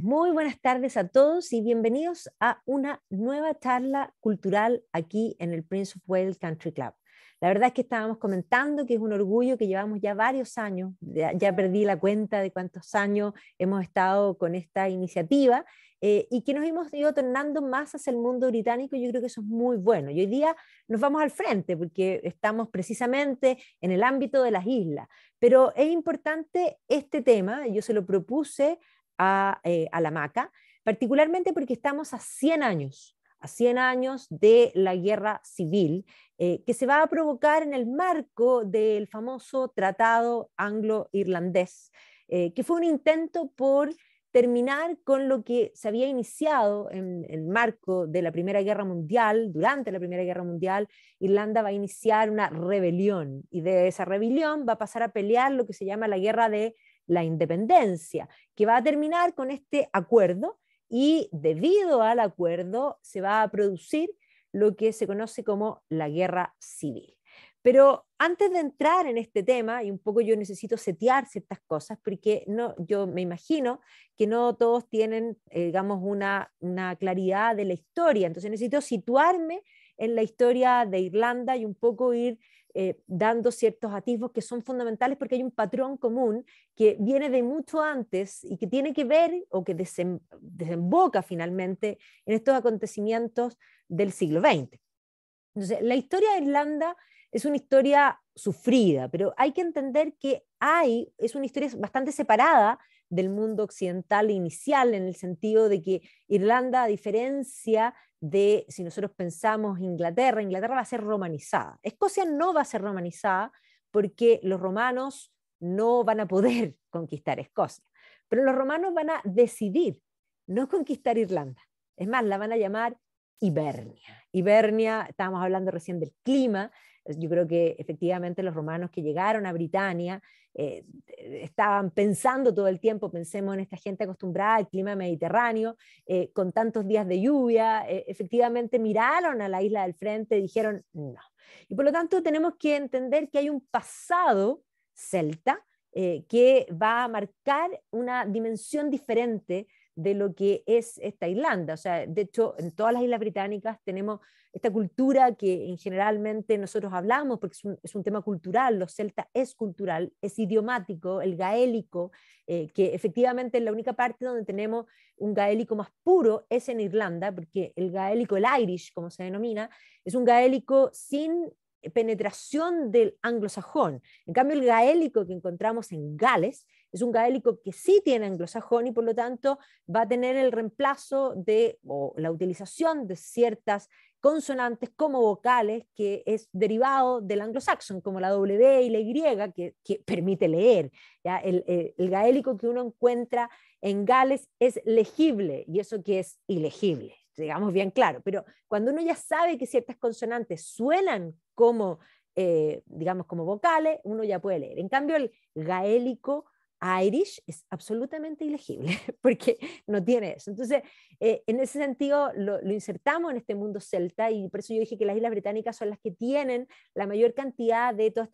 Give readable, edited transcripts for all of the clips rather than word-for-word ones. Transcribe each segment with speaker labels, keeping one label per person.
Speaker 1: muy buenas tardes a todos y bienvenidos a una nueva charla cultural aquí en el Prince of Wales Country Club. La verdad es que estábamos comentando que es un orgullo que llevamos ya varios años, ya perdí la cuenta de cuántos años hemos estado con esta iniciativa y que nos hemos ido tornando más hacia el mundo británico. Yo creo que eso es muy bueno y hoy día nos vamos al frente porque estamos precisamente en el ámbito de las islas, pero es importante este tema. Yo se lo propuse a la Maca, particularmente porque estamos a 100 años de la guerra civil que se va a provocar en el marco del famoso Tratado Anglo-Irlandés, que fue un intento por terminar con lo que se había iniciado en el marco de la Primera Guerra Mundial. Durante la Primera Guerra Mundial, Irlanda va a iniciar una rebelión y de esa rebelión va a pasar a pelear lo que se llama la Guerra de la Independencia, que va a terminar con este acuerdo y debido al acuerdo se va a producir lo que se conoce como la guerra civil. Pero antes de entrar en este tema, y un poco yo necesito setear ciertas cosas, porque yo me imagino que no todos tienen, digamos, una claridad de la historia, entonces necesito situarme en la historia de Irlanda y un poco ir dando ciertos atisbos que son fundamentales porque hay un patrón común que viene de mucho antes y que tiene que ver o que desemboca finalmente en estos acontecimientos del siglo XX. Entonces, la historia de Irlanda es una historia sufrida, pero hay que entender que es una historia bastante separada del mundo occidental inicial, en el sentido de que Irlanda, a diferencia de, si nosotros pensamos Inglaterra va a ser romanizada. Escocia no va a ser romanizada porque los romanos no van a poder conquistar Escocia, pero los romanos van a decidir no conquistar Irlanda. Es más, la van a llamar Hibernia. Hibernia, estábamos hablando recién del clima. Yo creo que efectivamente los romanos que llegaron a Britania estaban pensando todo el tiempo, pensemos en esta gente acostumbrada al clima mediterráneo, con tantos días de lluvia, efectivamente miraron a la isla del frente y dijeron no. Y por lo tanto tenemos que entender que hay un pasado celta que va a marcar una dimensión diferente de lo que es esta Irlanda. O sea, de hecho, en todas las islas británicas tenemos esta cultura que generalmente nosotros hablamos, porque es un tema cultural, los celtas es cultural, es idiomático, el gaélico, que efectivamente es la única parte donde tenemos un gaélico más puro, es en Irlanda, porque el gaélico, el Irish, como se denomina, es un gaélico sin penetración del anglosajón. En cambio, el gaélico que encontramos en Gales es un gaélico que sí tiene anglosajón y por lo tanto va a tener el reemplazo o la utilización de ciertas consonantes como vocales que es derivado del anglosaxón, como la W y la Y, que permite leer. ¿Ya? El gaélico que uno encuentra en Gales es legible y eso que es ilegible, digamos bien claro, pero cuando uno ya sabe que ciertas consonantes suenan como, digamos, como vocales, uno ya puede leer. En cambio, el gaélico Irish es absolutamente ilegible porque no tiene eso. Entonces, en ese sentido, lo insertamos en este mundo celta y por eso yo dije que las Islas Británicas son las que tienen la mayor cantidad de todas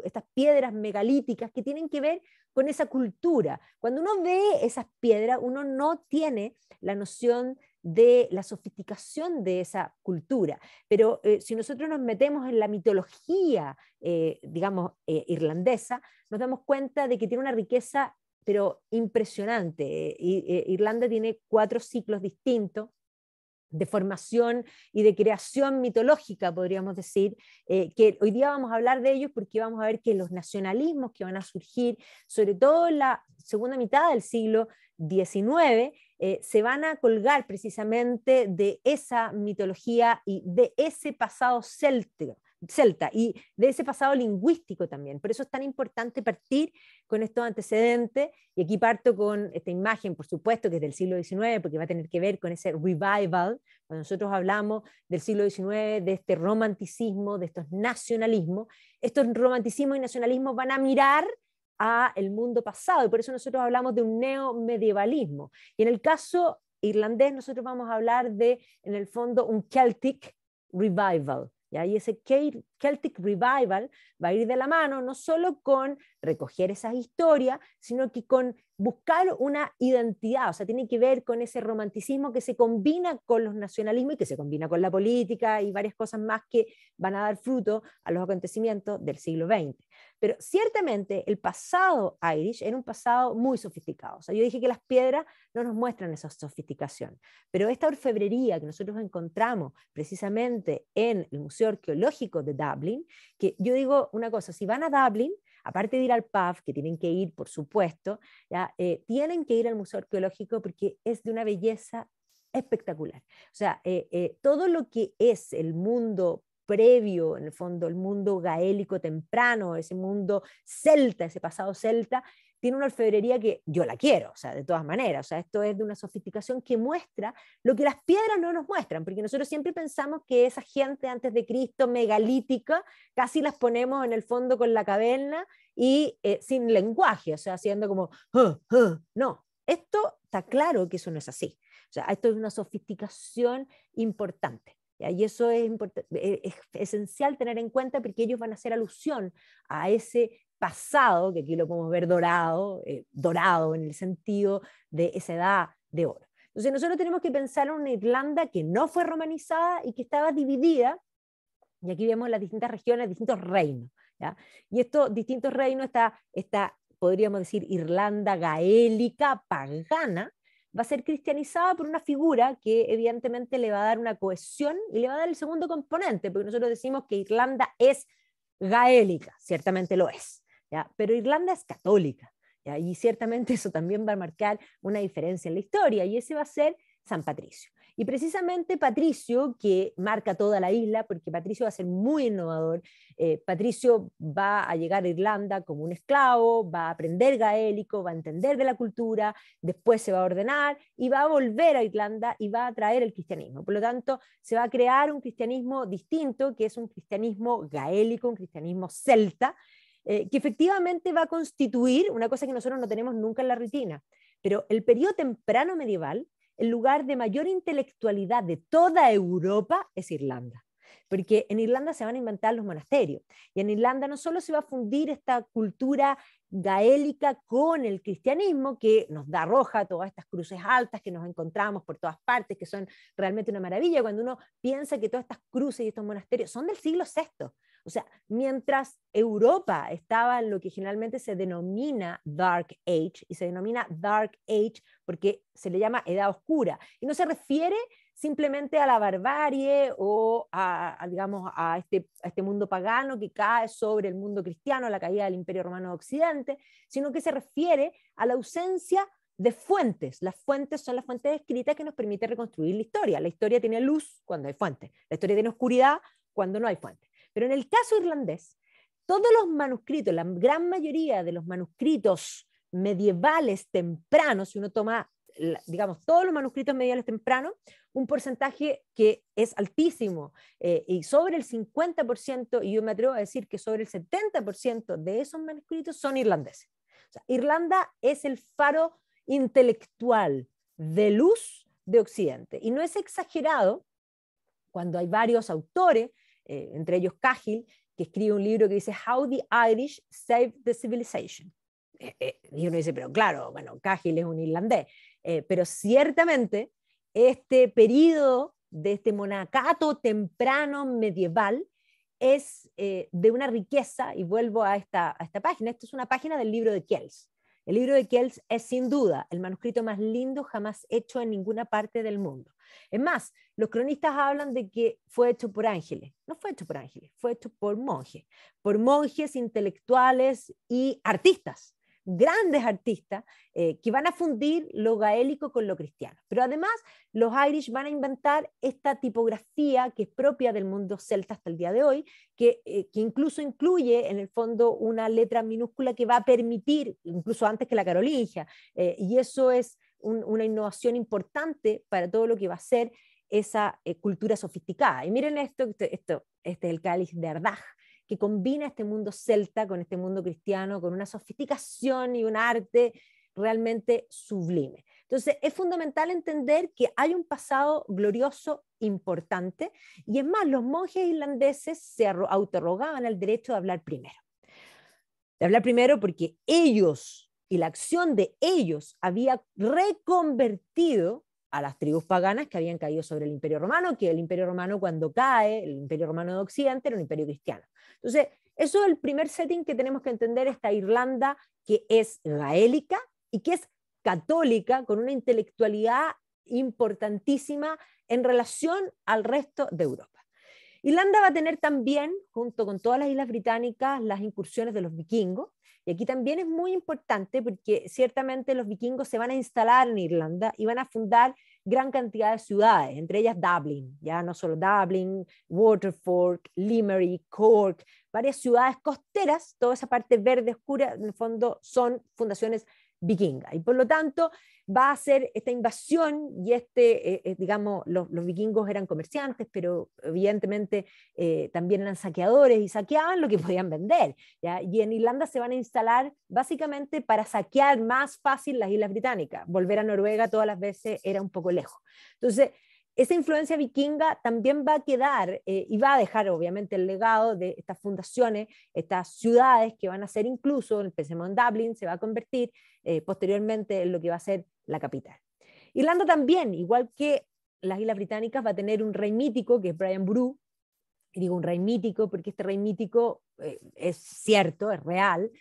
Speaker 1: estas piedras megalíticas que tienen que ver con esa cultura. Cuando uno ve esas piedras, uno no tiene la noción de la sofisticación de esa cultura. Pero si nosotros nos metemos en la mitología, digamos, irlandesa, nos damos cuenta de que tiene una riqueza, pero impresionante. Irlanda tiene 4 ciclos distintos de formación y de creación mitológica, podríamos decir, que hoy día vamos a hablar de ellos porque vamos a ver que los nacionalismos que van a surgir, sobre todo en la segunda mitad del siglo XIX, se van a colgar precisamente de esa mitología y de ese pasado celta y de ese pasado lingüístico también. Por eso es tan importante partir con estos antecedentes, y aquí parto con esta imagen, por supuesto, que es del siglo XIX, porque va a tener que ver con ese revival, cuando nosotros hablamos del siglo XIX, de este romanticismo, de estos nacionalismos. Estos romanticismos y nacionalismos van a mirar a el mundo pasado, y por eso nosotros hablamos de un neomedievalismo. Y en el caso irlandés nosotros vamos a hablar de, en el fondo, un Celtic revival. ¿Ya? Y ese Celtic Revival va a ir de la mano no solo con recoger esas historias, sino que con buscar una identidad, o sea, tiene que ver con ese romanticismo que se combina con los nacionalismos y que se combina con la política y varias cosas más que van a dar fruto a los acontecimientos del siglo XX. Pero ciertamente el pasado Irish era un pasado muy sofisticado. O sea, yo dije que las piedras no nos muestran esa sofisticación, pero esta orfebrería que nosotros encontramos precisamente en el Museo Arqueológico de Dublín, que yo digo una cosa, si van a Dublín, aparte de ir al pub, que tienen que ir, por supuesto, ¿ya? Tienen que ir al Museo Arqueológico porque es de una belleza espectacular. O sea, todo lo que es el mundo previo, en el fondo, el mundo gaélico temprano, ese mundo celta, ese pasado celta, tiene una orfebrería que yo la quiero, o sea, de todas maneras. O sea, esto es de una sofisticación que muestra lo que las piedras no nos muestran, porque nosotros siempre pensamos que esa gente antes de Cristo, megalítica, casi las ponemos en el fondo con la caverna y sin lenguaje, o sea, haciendo como, no, esto está claro que eso no es así. O sea, esto es una sofisticación importante. Y eso es esencial tener en cuenta porque ellos van a hacer alusión a ese pasado, que aquí lo podemos ver dorado, dorado en el sentido de esa edad de oro. Entonces nosotros tenemos que pensar en una Irlanda que no fue romanizada y que estaba dividida, y aquí vemos las distintas regiones, distintos reinos, ¿ya? Y estos distintos reinos, podríamos decir, Irlanda gaélica, pagana, va a ser cristianizada por una figura que evidentemente le va a dar una cohesión y le va a dar el segundo componente, porque nosotros decimos que Irlanda es gaélica, ciertamente lo es, ¿ya? Pero Irlanda es católica, ¿ya? Y ciertamente eso también va a marcar una diferencia en la historia, y ese va a ser San Patricio. Y precisamente Patricio, que marca toda la isla, porque Patricio va a ser muy innovador. Patricio va a llegar a Irlanda como un esclavo, va a aprender gaélico, va a entender de la cultura, después se va a ordenar y va a volver a Irlanda y va a traer el cristianismo. Por lo tanto, se va a crear un cristianismo distinto, que es un cristianismo gaélico, un cristianismo celta, que efectivamente va a constituir una cosa que nosotros no tenemos nunca en la rutina. Pero el periodo temprano medieval, el lugar de mayor intelectualidad de toda Europa es Irlanda, porque en Irlanda se van a inventar los monasterios, y en Irlanda no solo se va a fundir esta cultura gaélica con el cristianismo que nos da roja todas estas cruces altas que nos encontramos por todas partes, que son realmente una maravilla cuando uno piensa que todas estas cruces y estos monasterios son del siglo VI. O sea, mientras Europa estaba en lo que generalmente se denomina Dark Age, y se denomina Dark Age porque se le llama Edad Oscura, y no se refiere simplemente a la barbarie o digamos, a este mundo pagano que cae sobre el mundo cristiano, la caída del Imperio Romano de Occidente, sino que se refiere a la ausencia de fuentes. Las fuentes son las fuentes escritas que nos permiten reconstruir la historia. La historia tiene luz cuando hay fuentes, la historia tiene oscuridad cuando no hay fuentes. Pero en el caso irlandés, todos los manuscritos, la gran mayoría de los manuscritos medievales tempranos, si uno toma, digamos, todos los manuscritos medievales tempranos, un porcentaje que es altísimo, y sobre el 50%, y yo me atrevo a decir que sobre el 70% de esos manuscritos son irlandeses. O sea, Irlanda es el faro intelectual de luz de Occidente. Y no es exagerado cuando hay varios autores, entre ellos Cahill, que escribe un libro que dice How the Irish Saved the Civilization. Y uno dice, pero claro, bueno, Cahill es un irlandés, pero ciertamente este periodo de este monacato temprano medieval es de una riqueza, y vuelvo a esta página. Esta es una página del libro de Kells. El libro de Kells es sin duda el manuscrito más lindo jamás hecho en ninguna parte del mundo. Es más, los cronistas hablan de que fue hecho por ángeles. No fue hecho por ángeles, fue hecho por monjes intelectuales y artistas, grandes artistas, que van a fundir lo gaélico con lo cristiano. Pero además los Irish van a inventar esta tipografía que es propia del mundo celta hasta el día de hoy, que incluso incluye en el fondo una letra minúscula que va a permitir, incluso antes que la carolingia, y eso es una innovación importante para todo lo que va a ser esa cultura sofisticada. Y miren este es el cáliz de Ardagh, que combina este mundo celta con este mundo cristiano, con una sofisticación y un arte realmente sublime. Entonces, es fundamental entender que hay un pasado glorioso importante, y es más, los monjes irlandeses se autorrogaban el derecho de hablar primero. De hablar primero porque ellos y la acción de ellos había reconvertido a las tribus paganas que habían caído sobre el Imperio Romano, que el Imperio Romano cuando cae, el Imperio Romano de Occidente era un imperio cristiano. Entonces, eso es el primer setting que tenemos que entender, esta Irlanda que es gaélica y que es católica, con una intelectualidad importantísima en relación al resto de Europa. Irlanda va a tener también, junto con todas las islas británicas, las incursiones de los vikingos, y aquí también es muy importante porque ciertamente los vikingos se van a instalar en Irlanda y van a fundar gran cantidad de ciudades, entre ellas Dublin, ya no solo Dublin, Waterford, Limerick, Cork, varias ciudades costeras, toda esa parte verde oscura, en el fondo son fundaciones vikingas, y por lo tanto va a ser esta invasión y digamos, los vikingos eran comerciantes, pero evidentemente también eran saqueadores y saqueaban lo que podían vender, ¿ya? Y en Irlanda se van a instalar básicamente para saquear más fácil las islas británicas. Volver a Noruega todas las veces era un poco lejos. Entonces, esa influencia vikinga también va a quedar y va a dejar obviamente el legado de estas fundaciones, estas ciudades que van a ser incluso, pensemos en Dublin, se va a convertir posteriormente en lo que va a ser la capital. Irlanda también, igual que las Islas Británicas, va a tener un rey mítico que es Brian Boru. Y digo un rey mítico porque este rey mítico es cierto, es real,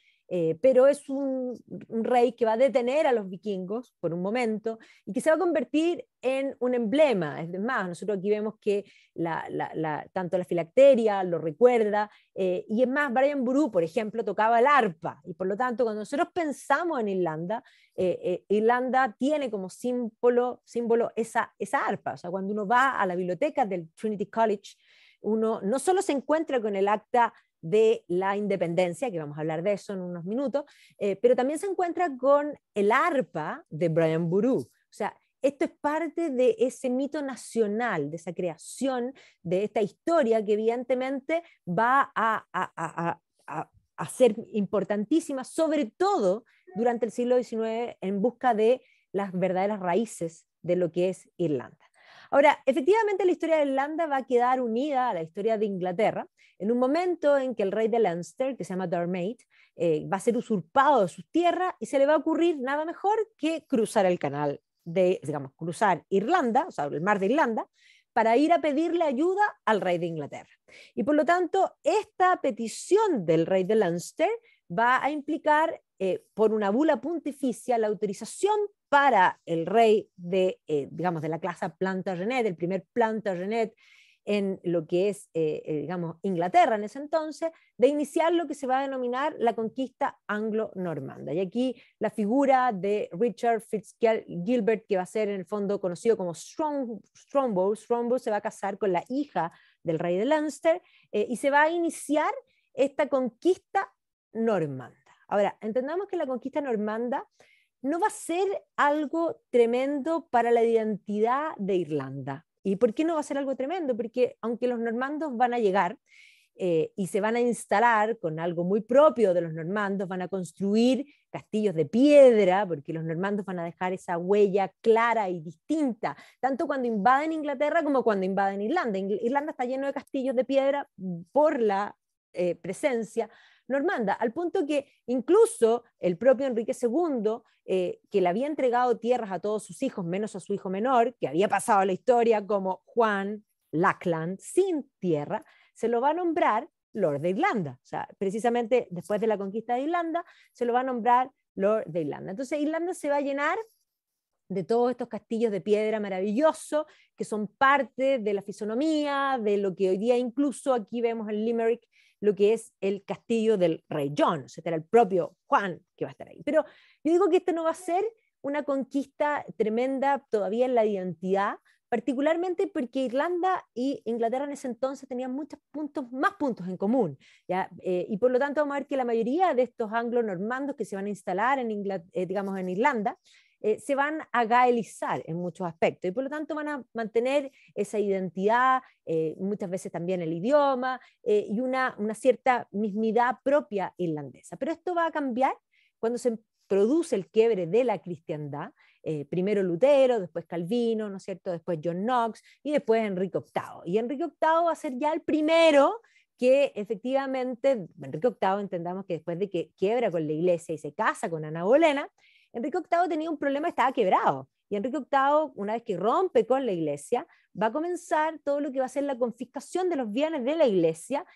Speaker 1: pero es un rey que va a detener a los vikingos por un momento y que se va a convertir en un emblema. Es más, nosotros aquí vemos que tanto la filacteria lo recuerda, y es más, Brian Boru, por ejemplo, tocaba el arpa, y por lo tanto, cuando nosotros pensamos en Irlanda, Irlanda tiene como símbolo esa arpa. O sea, cuando uno va a la biblioteca del Trinity College, uno no solo se encuentra con el acta de la independencia, que vamos a hablar de eso en unos minutos, pero también se encuentra con el arpa de Brian Boru. O sea, esto es parte de ese mito nacional, de esa creación, de esta historia que evidentemente va a ser importantísima, sobre todo durante el siglo XIX, en busca de las verdaderas raíces de lo que es Irlanda. Ahora, efectivamente la historia de Irlanda va a quedar unida a la historia de Inglaterra en un momento en que el rey de Leinster, que se llama Diarmait, va a ser usurpado de sus tierras y se le va a ocurrir nada mejor que cruzar el canal digamos, cruzar Irlanda, o sea, el mar de Irlanda, para ir a pedirle ayuda al rey de Inglaterra. Y por lo tanto, esta petición del rey de Leinster va a implicar, por una bula pontificia, la autorización para el rey digamos, de la clase Plantagenet, el primer Plantagenet en lo que es, digamos, Inglaterra en ese entonces, de iniciar lo que se va a denominar la conquista anglo-normanda. Y aquí la figura de Richard Fitzgilbert, que va a ser en el fondo conocido como Strongbow. Strongbow se va a casar con la hija del rey de Leinster, y se va a iniciar esta conquista normanda. Ahora, entendamos que la conquista normanda no va a ser algo tremendo para la identidad de Irlanda. ¿Y por qué no va a ser algo tremendo? Porque aunque los normandos van a llegar y se van a instalar con algo muy propio de los normandos, van a construir castillos de piedra, porque los normandos van a dejar esa huella clara y distinta, tanto cuando invaden Inglaterra como cuando invaden Irlanda. Irlanda está lleno de castillos de piedra por la presencia normanda, al punto que incluso el propio Enrique II, que le había entregado tierras a todos sus hijos, menos a su hijo menor, que había pasado a la historia como Juan Lackland, sin tierra, se lo va a nombrar Lord de Irlanda. O sea, precisamente después de la conquista de Irlanda, se lo va a nombrar Lord de Irlanda. Entonces, Irlanda se va a llenar de todos estos castillos de piedra maravillosos que son parte de la fisonomía, de lo que hoy día incluso aquí vemos en Limerick, lo que es el castillo del rey John. O sea, era el propio Juan que va a estar ahí. Pero yo digo que esto no va a ser una conquista tremenda todavía en la identidad, particularmente porque Irlanda y Inglaterra en ese entonces tenían más puntos en común, ¿ya? Y por lo tanto vamos a ver que la mayoría de estos anglo-normandos que se van a instalar digamos, en Irlanda, se van a gaelizar en muchos aspectos y por lo tanto van a mantener esa identidad, muchas veces también el idioma y una cierta mismidad propia irlandesa. Pero esto va a cambiar cuando se produce el quiebre de la cristiandad primero Lutero, después Calvino, ¿no es cierto?, después John Knox y después Enrique VIII. Y Enrique VIII va a ser ya el primero que efectivamente, Enrique VIII, entendamos que después de que quiebra con la iglesia y se casa con Ana Bolena, Enrique VIII tenía un problema, estaba quebrado. Y Enrique VIII, una vez que rompe con la iglesia, va a comenzar todo lo que va a ser la confiscación de los bienes de la iglesia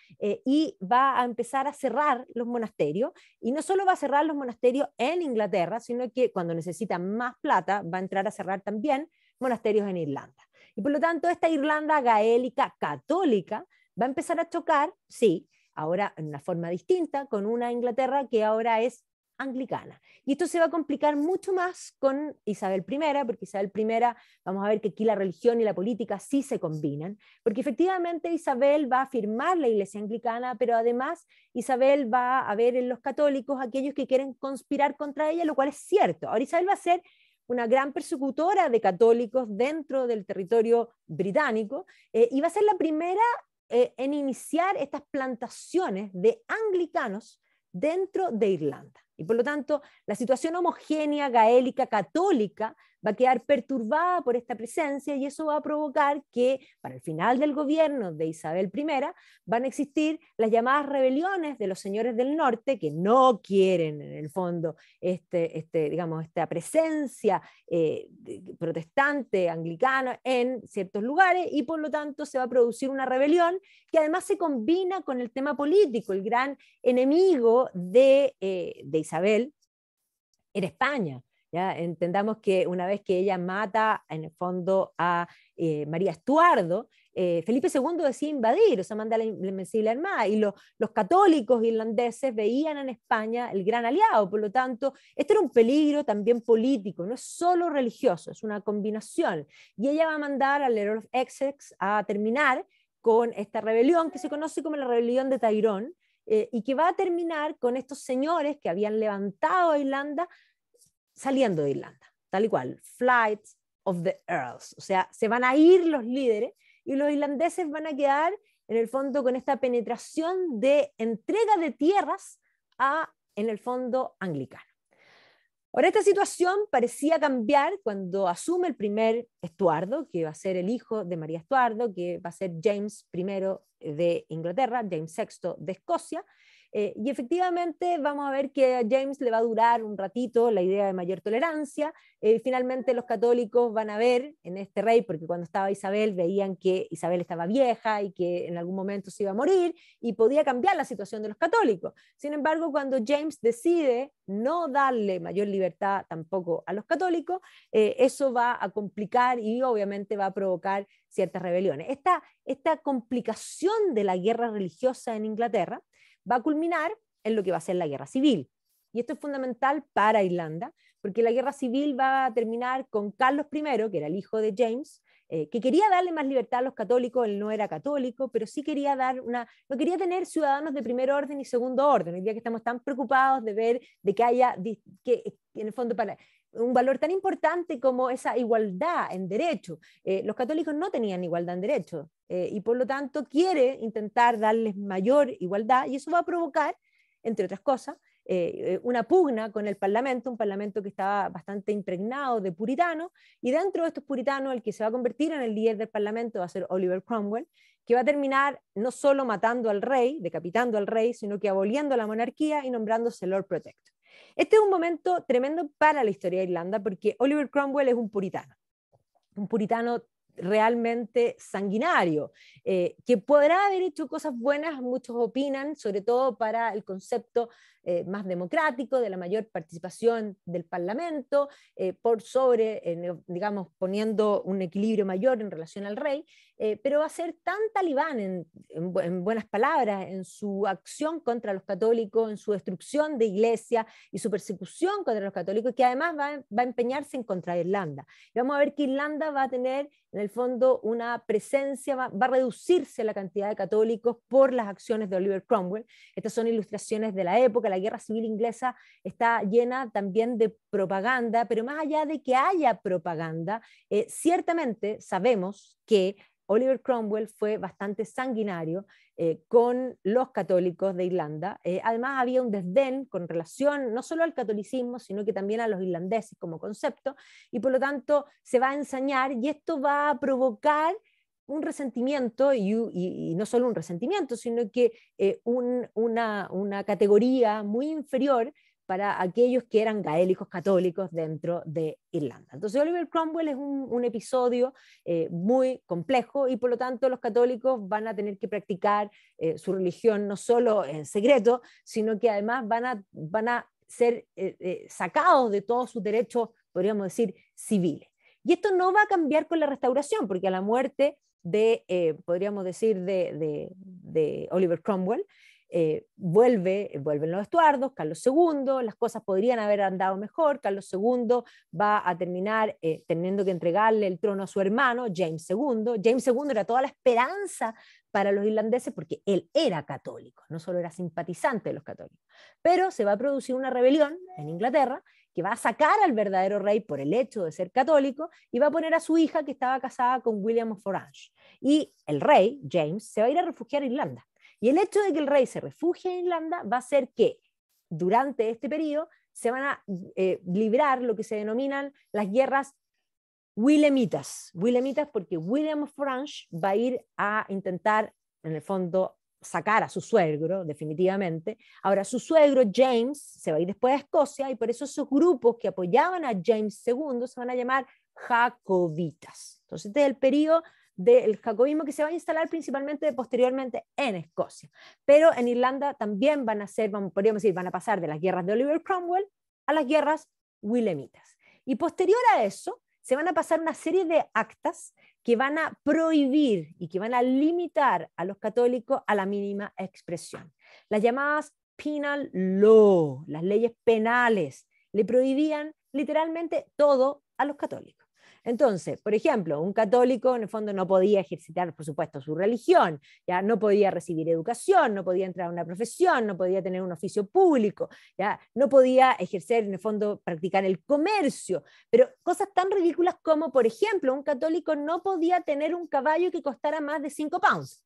Speaker 1: y va a empezar a cerrar los monasterios. Y no solo va a cerrar los monasterios en Inglaterra, sino que cuando necesita más plata va a entrar a cerrar también monasterios en Irlanda. Y por lo tanto, esta Irlanda gaélica católica va a empezar a chocar, sí, ahora en una forma distinta, con una Inglaterra que ahora es anglicana. Y esto se va a complicar mucho más con Isabel I, porque Isabel I, vamos a ver que aquí la religión y la política sí se combinan, porque efectivamente Isabel va a afirmar la iglesia anglicana, pero además Isabel va a ver en los católicos aquellos que quieren conspirar contra ella, lo cual es cierto. Ahora Isabel va a ser una gran persecutora de católicos dentro del territorio británico y va a ser la primera en iniciar estas plantaciones de anglicanos dentro de Irlanda. Y por lo tanto, la situación homogénea, gaélica, católica, va a quedar perturbada por esta presencia y eso va a provocar que para el final del gobierno de Isabel I van a existir las llamadas rebeliones de los señores del norte que no quieren en el fondo digamos, esta presencia protestante, anglicana en ciertos lugares y por lo tanto se va a producir una rebelión que además se combina con el tema político. El gran enemigo de Isabel era España. ¿Ya? Entendamos que una vez que ella mata en el fondo a María Estuardo, Felipe II decide invadir, o sea, manda la Invencible Armada, y los católicos irlandeses veían en España el gran aliado, por lo tanto, este era un peligro también político, no es solo religioso, es una combinación, y ella va a mandar al Earl of Essex a terminar con esta rebelión que se conoce como la rebelión de Tyrone, y que va a terminar con estos señores que habían levantado a Irlanda saliendo de Irlanda, tal y cual, Flight of the Earls, o sea, se van a ir los líderes y los irlandeses van a quedar en el fondo con esta penetración de entrega de tierras en el fondo anglicano. Ahora, esta situación parecía cambiar cuando asume el primer Estuardo, que va a ser el hijo de María Estuardo, que va a ser James I de Inglaterra, James VI de Escocia, y efectivamente vamos a ver que a James le va a durar un ratito la idea de mayor tolerancia. Finalmente los católicos van a ver en este rey, porque cuando estaba Isabel veían que Isabel estaba vieja y que en algún momento se iba a morir y podía cambiar la situación de los católicos. Sin embargo, cuando James decide no darle mayor libertad tampoco a los católicos, eso va a complicar y obviamente va a provocar ciertas rebeliones. Esta complicación de la guerra religiosa en Inglaterra va a culminar en lo que va a ser la guerra civil. Y esto es fundamental para Irlanda, porque la guerra civil va a terminar con Carlos I, que era el hijo de James, que quería darle más libertad a los católicos. Él no era católico, pero sí quería no quería tener ciudadanos de primer orden y segundo orden. Hoy día que estamos tan preocupados de ver de que haya, que en el fondo para un valor tan importante como esa igualdad en derecho. Los católicos no tenían igualdad en derecho y por lo tanto quiere intentar darles mayor igualdad y eso va a provocar, entre otras cosas, una pugna con el Parlamento, un Parlamento que estaba bastante impregnado de puritanos, y dentro de estos puritanos el que se va a convertir en el líder del Parlamento va a ser Oliver Cromwell, que va a terminar no solo matando al rey, decapitando al rey, sino que aboliendo la monarquía y nombrándose Lord Protector. Este es un momento tremendo para la historia de Irlanda porque Oliver Cromwell es un puritano realmente sanguinario, que podrá haber hecho cosas buenas, muchos opinan, sobre todo para el concepto más democrático, de la mayor participación del Parlamento, por sobre, digamos, poniendo un equilibrio mayor en relación al rey, pero va a ser tan talibán en buenas palabras, en su acción contra los católicos, en su destrucción de iglesia y su persecución contra los católicos, que además va a empeñarse en contra de Irlanda. Y vamos a ver que Irlanda va a tener en el fondo una presencia, va a reducirse la cantidad de católicos por las acciones de Oliver Cromwell. Estas son ilustraciones de la época. La guerra civil inglesa está llena también de propaganda, pero más allá de que haya propaganda, ciertamente sabemos que Oliver Cromwell fue bastante sanguinario con los católicos de Irlanda. Además había un desdén con relación no solo al catolicismo, sino que también a los irlandeses como concepto, y por lo tanto se va a ensañar, y esto va a provocar un resentimiento, y no solo un resentimiento, sino que una categoría muy inferior para aquellos que eran gaélicos católicos dentro de Irlanda. Entonces Oliver Cromwell es un episodio muy complejo, y por lo tanto los católicos van a tener que practicar su religión no solo en secreto, sino que además van a ser sacados de todos sus derechos, podríamos decir, civiles. Y esto no va a cambiar con la restauración, porque a la muerte podríamos decir, de Oliver Cromwell, vuelven los Estuardos, Carlos II, las cosas podrían haber andado mejor. Carlos II va a terminar teniendo que entregarle el trono a su hermano, James II. James II era toda la esperanza para los irlandeses porque él era católico, no solo era simpatizante de los católicos. Pero se va a producir una rebelión en Inglaterra que va a sacar al verdadero rey por el hecho de ser católico y va a poner a su hija, que estaba casada con William of Orange. Y el rey, James, se va a ir a refugiar a Irlanda. Y el hecho de que el rey se refugie en Irlanda va a hacer que durante este periodo se van a librar lo que se denominan las guerras williamitas. Williamitas porque William of Orange va a ir a intentar, en el fondo, sacar a su suegro, definitivamente. Ahora, su suegro, James, se va a ir después a Escocia, y por eso esos grupos que apoyaban a James II se van a llamar jacobitas. Entonces, este es el periodo del jacobismo que se va a instalar principalmente posteriormente en Escocia. Pero en Irlanda también van a ser, podríamos decir, van a pasar de las guerras de Oliver Cromwell a las guerras williamitas. Y posterior a eso, se van a pasar una serie de actas que van a prohibir y que van a limitar a los católicos a la mínima expresión. Las llamadas penal law, las leyes penales, le prohibían literalmente todo a los católicos. Entonces, por ejemplo, un católico en el fondo no podía ejercitar, por supuesto, su religión, ya no podía recibir educación, no podía entrar a una profesión, no podía tener un oficio público, ya no podía ejercer, en el fondo, practicar el comercio, pero cosas tan ridículas como, por ejemplo, un católico no podía tener un caballo que costara más de 5 pounds.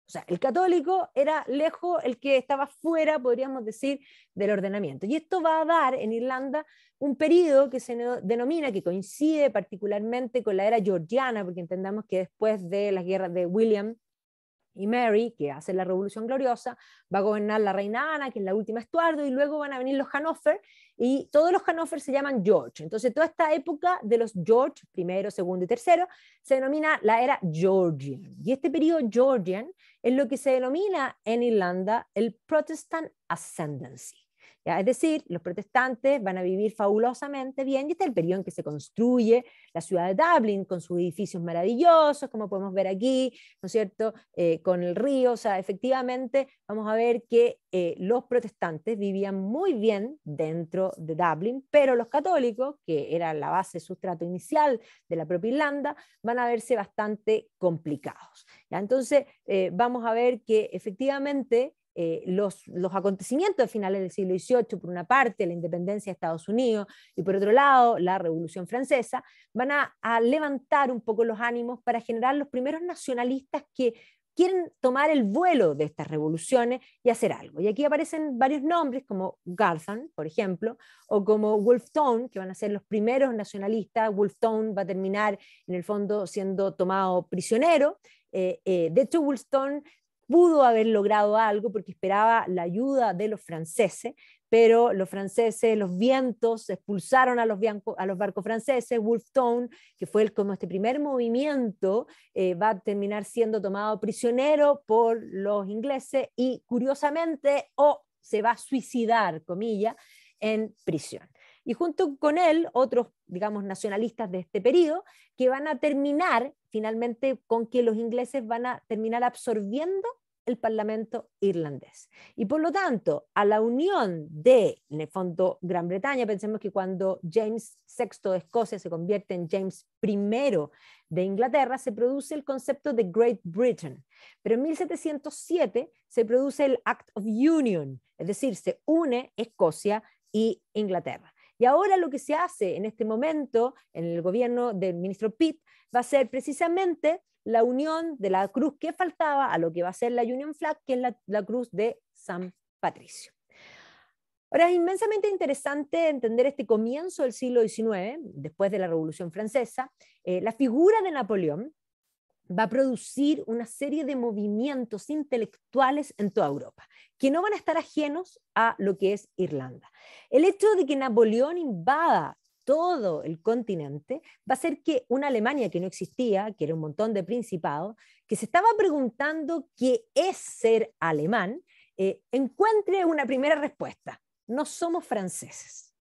Speaker 1: O sea, el católico era lejos el que estaba fuera, podríamos decir, del ordenamiento. Y esto va a dar en Irlanda un periodo que se denomina, que coincide particularmente con la era georgiana, porque entendamos que después de las guerras de William y Mary, que hace la Revolución Gloriosa, va a gobernar la reina Ana, que es la última Estuardo, y luego van a venir los Hannover, y todos los Hannover se llaman George. Entonces, toda esta época de los George, primero, segundo y tercero, se denomina la era Georgian. Y este periodo Georgian es lo que se denomina en Irlanda el Protestant Ascendancy. ¿Ya? Es decir, los protestantes van a vivir fabulosamente bien, y este es el periodo en que se construye la ciudad de Dublín con sus edificios maravillosos, como podemos ver aquí, ¿no es cierto?, con el río. O sea, efectivamente vamos a ver que los protestantes vivían muy bien dentro de Dublín, pero los católicos, que era la base de sustrato inicial de la propia Irlanda, van a verse bastante complicados. ¿Ya? Entonces, vamos a ver que efectivamente los acontecimientos de finales del siglo XVIII, por una parte la independencia de Estados Unidos y por otro lado la Revolución Francesa, van a levantar un poco los ánimos para generar los primeros nacionalistas que quieren tomar el vuelo de estas revoluciones y hacer algo. Y aquí aparecen varios nombres como Gartham, por ejemplo, o como Wolfe Tone, que van a ser los primeros nacionalistas. Wolfe Tone va a terminar en el fondo siendo tomado prisionero. De hecho, Wolfe Tone pudo haber logrado algo porque esperaba la ayuda de los franceses, pero los franceses, los vientos expulsaron a los barcos franceses. Wolfe Tone, que fue como este primer movimiento, va a terminar siendo tomado prisionero por los ingleses y curiosamente se va a suicidar, comillas, en prisión. Y junto con él, otros, digamos, nacionalistas de este periodo, que van a terminar finalmente con que los ingleses van a terminar absorbiendo el Parlamento irlandés. Y por lo tanto, a la unión de, en el fondo, Gran Bretaña, pensemos que cuando James VI de Escocia se convierte en James I de Inglaterra, se produce el concepto de Great Britain. Pero en 1707 se produce el Act of Union, es decir, se une Escocia y Inglaterra. Y ahora lo que se hace en este momento, en el gobierno del ministro Pitt, va a ser precisamente la unión de la cruz que faltaba a lo que va a ser la Union Flag, que es la cruz de San Patricio. Ahora, es inmensamente interesante entender este comienzo del siglo XIX, después de la Revolución Francesa. La figura de Napoleón va a producir una serie de movimientos intelectuales en toda Europa, que no van a estar ajenos a lo que es Irlanda. El hecho de que Napoleón invada todo el continente va a hacer que una Alemania que no existía, que era un montón de principados, que se estaba preguntando qué es ser alemán, encuentre una primera respuesta: no somos franceses.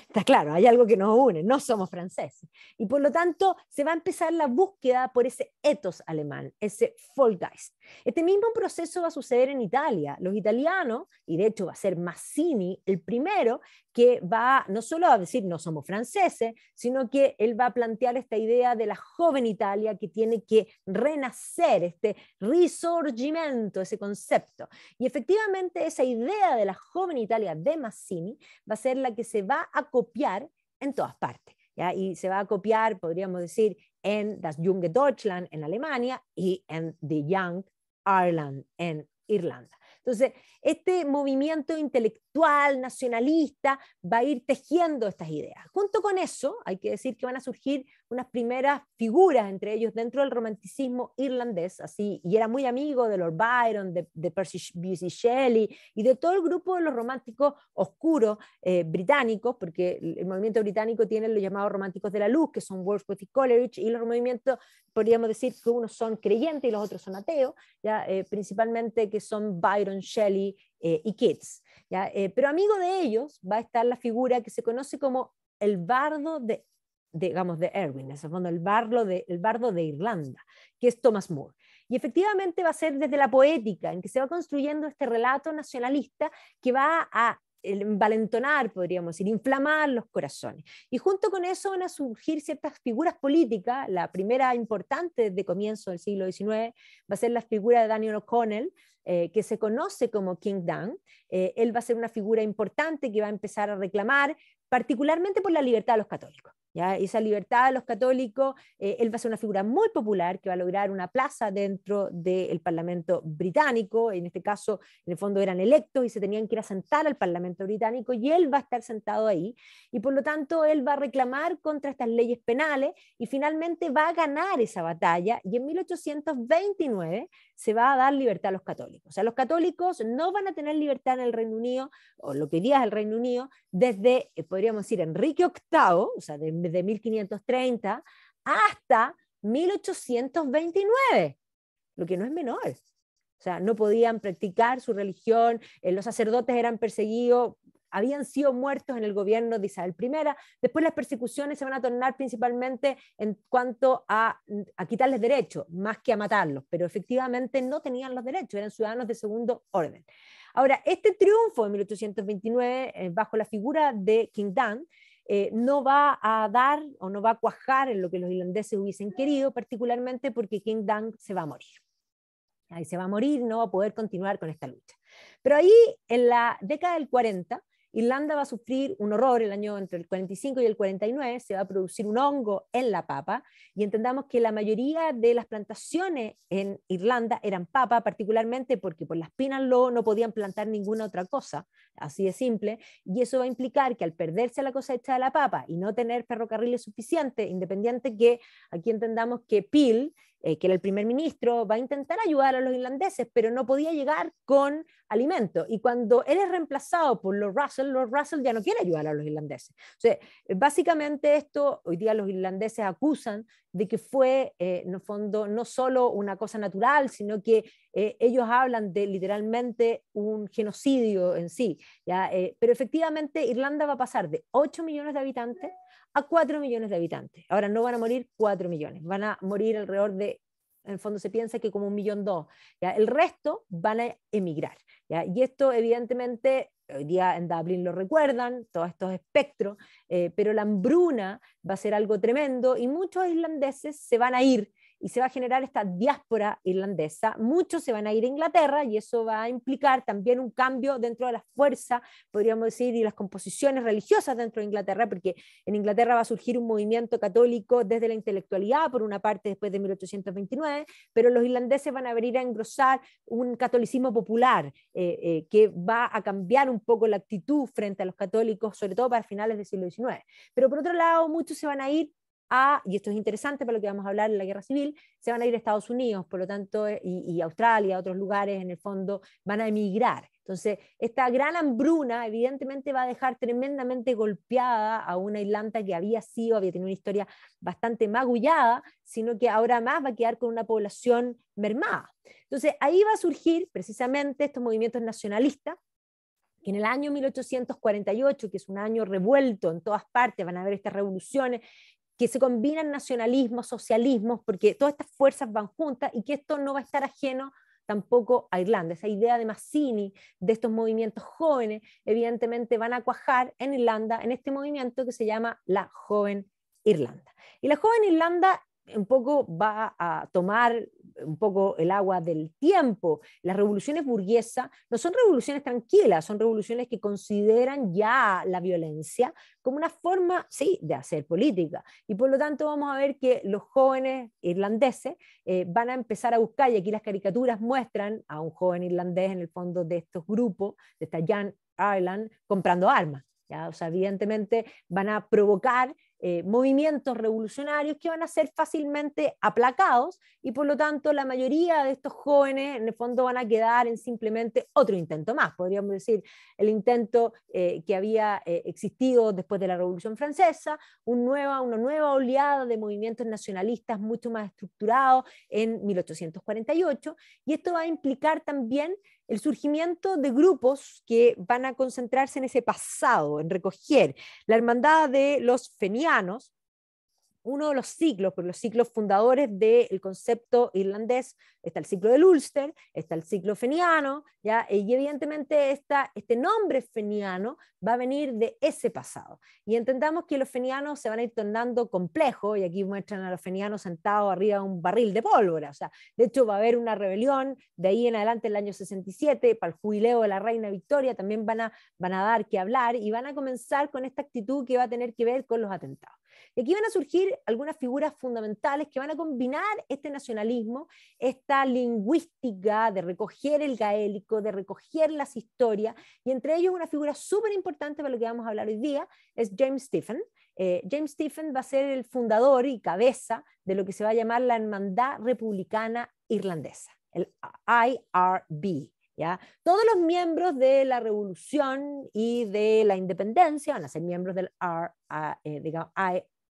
Speaker 1: Está claro, hay algo que nos une, no somos franceses. Y por lo tanto se va a empezar la búsqueda por ese ethos alemán, ese Volksgeist. Este mismo proceso va a suceder en Italia. Los italianos, y de hecho va a ser Mazzini el primero, que va no solo a decir no somos franceses, sino que él va a plantear esta idea de la joven Italia que tiene que renacer, este risorgimento, ese concepto. Y efectivamente esa idea de la joven Italia de Mazzini va a ser la que se va a copiar en todas partes, ¿ya? Y se va a copiar, podríamos decir, en Das junge Deutschland en Alemania y en The Young Ireland en Irlanda. Entonces, este movimiento intelectual, nacionalista, va a ir tejiendo estas ideas. Junto con eso, hay que decir que van a surgir unas primeras figuras entre ellos dentro del romanticismo irlandés, así, y era muy amigo de Lord Byron, de Percy Bysshe Shelley y de todo el grupo de los románticos oscuros británicos, porque el movimiento británico tiene los llamados románticos de la luz, que son Wordsworth y Coleridge, y los movimientos, podríamos decir que unos son creyentes y los otros son ateos, ¿ya? Principalmente que son Byron, Shelley y Keats, ¿ya? Pero amigo de ellos va a estar la figura que se conoce como el bardo digamos, de Erwin, en el fondo el bardo de Irlanda, que es Thomas Moore. Y efectivamente va a ser desde la poética en que se va construyendo este relato nacionalista que va a envalentonar, podríamos decir, inflamar los corazones. Y junto con eso van a surgir ciertas figuras políticas. La primera importante de comienzo del siglo XIX va a ser la figura de Daniel O'Connell, que se conoce como King Dan. Él va a ser una figura importante que va a empezar a reclamar particularmente por la libertad de los católicos. ¿Ya? Esa libertad de los católicos, él va a ser una figura muy popular que va a lograr una plaza dentro del Parlamento británico. En este caso, en el fondo eran electos y se tenían que ir a sentar al Parlamento británico, y él va a estar sentado ahí, y por lo tanto él va a reclamar contra estas leyes penales y finalmente va a ganar esa batalla, y en 1829 se va a dar libertad a los católicos. O sea, los católicos no van a tener libertad en el Reino Unido, o lo que hoy día es el Reino Unido, desde, podríamos decir, Enrique VIII, o sea, de 1530 hasta 1829, lo que no es menor. O sea, no podían practicar su religión, los sacerdotes eran perseguidos, habían sido muertos en el gobierno de Isabel I. Después las persecuciones se van a tornar principalmente en cuanto a quitarles derechos, más que a matarlos, pero efectivamente no tenían los derechos, eran ciudadanos de segundo orden. Ahora, este triunfo en 1829, bajo la figura de King Dan, no va a dar o no va a cuajar en lo que los irlandeses hubiesen querido, particularmente porque King Dan se va a morir. Ahí se va a morir, no va a poder continuar con esta lucha. Pero ahí, en la década del 40, Irlanda va a sufrir un horror. El año entre el 45 y el 49 se va a producir un hongo en la papa, y entendamos que la mayoría de las plantaciones en Irlanda eran papa, particularmente porque por las pinas no podían plantar ninguna otra cosa, así de simple, y eso va a implicar que al perderse la cosecha de la papa y no tener ferrocarriles suficientes, independiente que aquí entendamos que Peel, que era el primer ministro, va a intentar ayudar a los irlandeses, pero no podía llegar con alimento. Y cuando él es reemplazado por Lord Russell ya no quiere ayudar a los irlandeses. O sea, básicamente esto, hoy día los irlandeses acusan de que fue, en el fondo, no solo una cosa natural, sino que ellos hablan de literalmente un genocidio en sí, ¿ya? Pero efectivamente Irlanda va a pasar de 8 millones de habitantes a 4 millones de habitantes. Ahora no van a morir 4 millones, van a morir alrededor de, en el fondo se piensa que como 1.200.000, ¿ya? El resto van a emigrar, ¿ya? Y esto evidentemente, hoy día en Dublín lo recuerdan, todos estos espectros, pero la hambruna va a ser algo tremendo y muchos irlandeses se van a ir y se va a generar esta diáspora irlandesa. Muchos se van a ir a Inglaterra y eso va a implicar también un cambio dentro de la fuerza, podríamos decir, y las composiciones religiosas dentro de Inglaterra, porque en Inglaterra va a surgir un movimiento católico desde la intelectualidad, por una parte después de 1829, pero los irlandeses van a venir a engrosar un catolicismo popular que va a cambiar un poco la actitud frente a los católicos, sobre todo para finales del siglo XIX. Pero por otro lado, muchos se van a ir y esto es interesante para lo que vamos a hablar en la guerra civil, se van a ir a Estados Unidos, por lo tanto, y Australia, otros lugares, en el fondo, van a emigrar. Entonces, esta gran hambruna evidentemente va a dejar tremendamente golpeada a una Irlanda que había tenido una historia bastante magullada, sino que ahora más va a quedar con una población mermada. Entonces, ahí va a surgir precisamente estos movimientos nacionalistas, que en el año 1848, que es un año revuelto en todas partes, van a haber estas revoluciones, que se combinan nacionalismos, socialismos, porque todas estas fuerzas van juntas y que esto no va a estar ajeno tampoco a Irlanda. Esa idea de Mazzini, de estos movimientos jóvenes, evidentemente van a cuajar en Irlanda, en este movimiento que se llama la Joven Irlanda. Y la Joven Irlanda un poco va a tomar un poco el agua del tiempo. Las revoluciones burguesas no son revoluciones tranquilas, son revoluciones que consideran ya la violencia como una forma, sí, de hacer política. Y por lo tanto vamos a ver que los jóvenes irlandeses van a empezar a buscar, y aquí las caricaturas muestran a un joven irlandés en el fondo de estos grupos, de esta Young Ireland, comprando armas. ¿Ya? O sea, evidentemente van a provocar movimientos revolucionarios que van a ser fácilmente aplacados y por lo tanto la mayoría de estos jóvenes en el fondo van a quedar en simplemente otro intento más, podríamos decir el intento que había existido después de la Revolución Francesa, una nueva oleada de movimientos nacionalistas mucho más estructurados en 1848 y esto va a implicar también el surgimiento de grupos que van a concentrarse en ese pasado, en recoger la hermandad de los fenianos, uno de los ciclos, por los ciclos fundadores del concepto irlandés, está el ciclo del Ulster, está el ciclo feniano, ¿ya? Y evidentemente este nombre feniano va a venir de ese pasado. Y entendamos que los fenianos se van a ir tornando complejos, y aquí muestran a los fenianos sentados arriba de un barril de pólvora, o sea, de hecho va a haber una rebelión, de ahí en adelante el año 67, para el jubileo de la reina Victoria, también van a dar que hablar, y van a comenzar con esta actitud que va a tener que ver con los atentados. Y aquí van a surgir algunas figuras fundamentales que van a combinar este nacionalismo, esta lingüística de recoger el gaélico, de recoger las historias, y entre ellos una figura súper importante para lo que vamos a hablar hoy día es James Stephen. James Stephen va a ser el fundador y cabeza de lo que se va a llamar la Hermandad Republicana Irlandesa, el IRB. ¿Ya? Todos los miembros de la revolución y de la independencia van a ser miembros del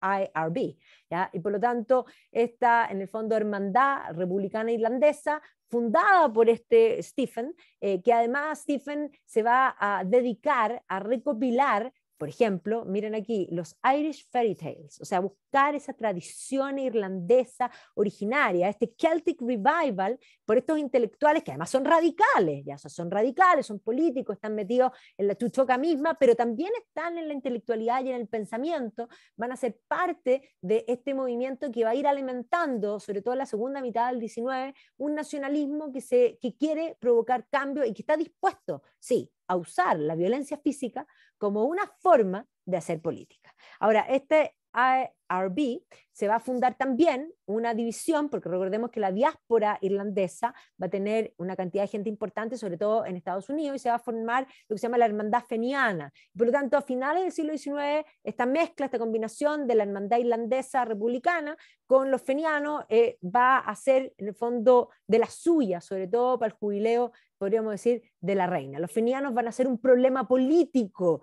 Speaker 1: IRB, ¿ya? Y por lo tanto esta en el fondo hermandad republicana irlandesa fundada por este Stephen, que además Stephen se va a dedicar a recopilar, por ejemplo, miren aquí, los Irish Fairy Tales, o sea, buscar esa tradición irlandesa originaria, este Celtic Revival, por estos intelectuales que además son radicales, ya, o sea, son radicales, son políticos, están metidos en la chuchoca misma, pero también están en la intelectualidad y en el pensamiento, van a ser parte de este movimiento que va a ir alimentando, sobre todo en la segunda mitad del XIX, un nacionalismo que quiere provocar cambio y que está dispuesto, sí, a usar la violencia física como una forma de hacer política. Ahora, este IRB se va a fundar también una división, porque recordemos que la diáspora irlandesa va a tener una cantidad de gente importante, sobre todo en Estados Unidos, y se va a formar lo que se llama la hermandad feniana. Por lo tanto, a finales del siglo XIX, esta mezcla, esta combinación de la hermandad irlandesa republicana con los fenianos va a ser, en el fondo, de la suya, sobre todo para el jubileo, podríamos decir, de la reina. Los fenianos van a ser un problema político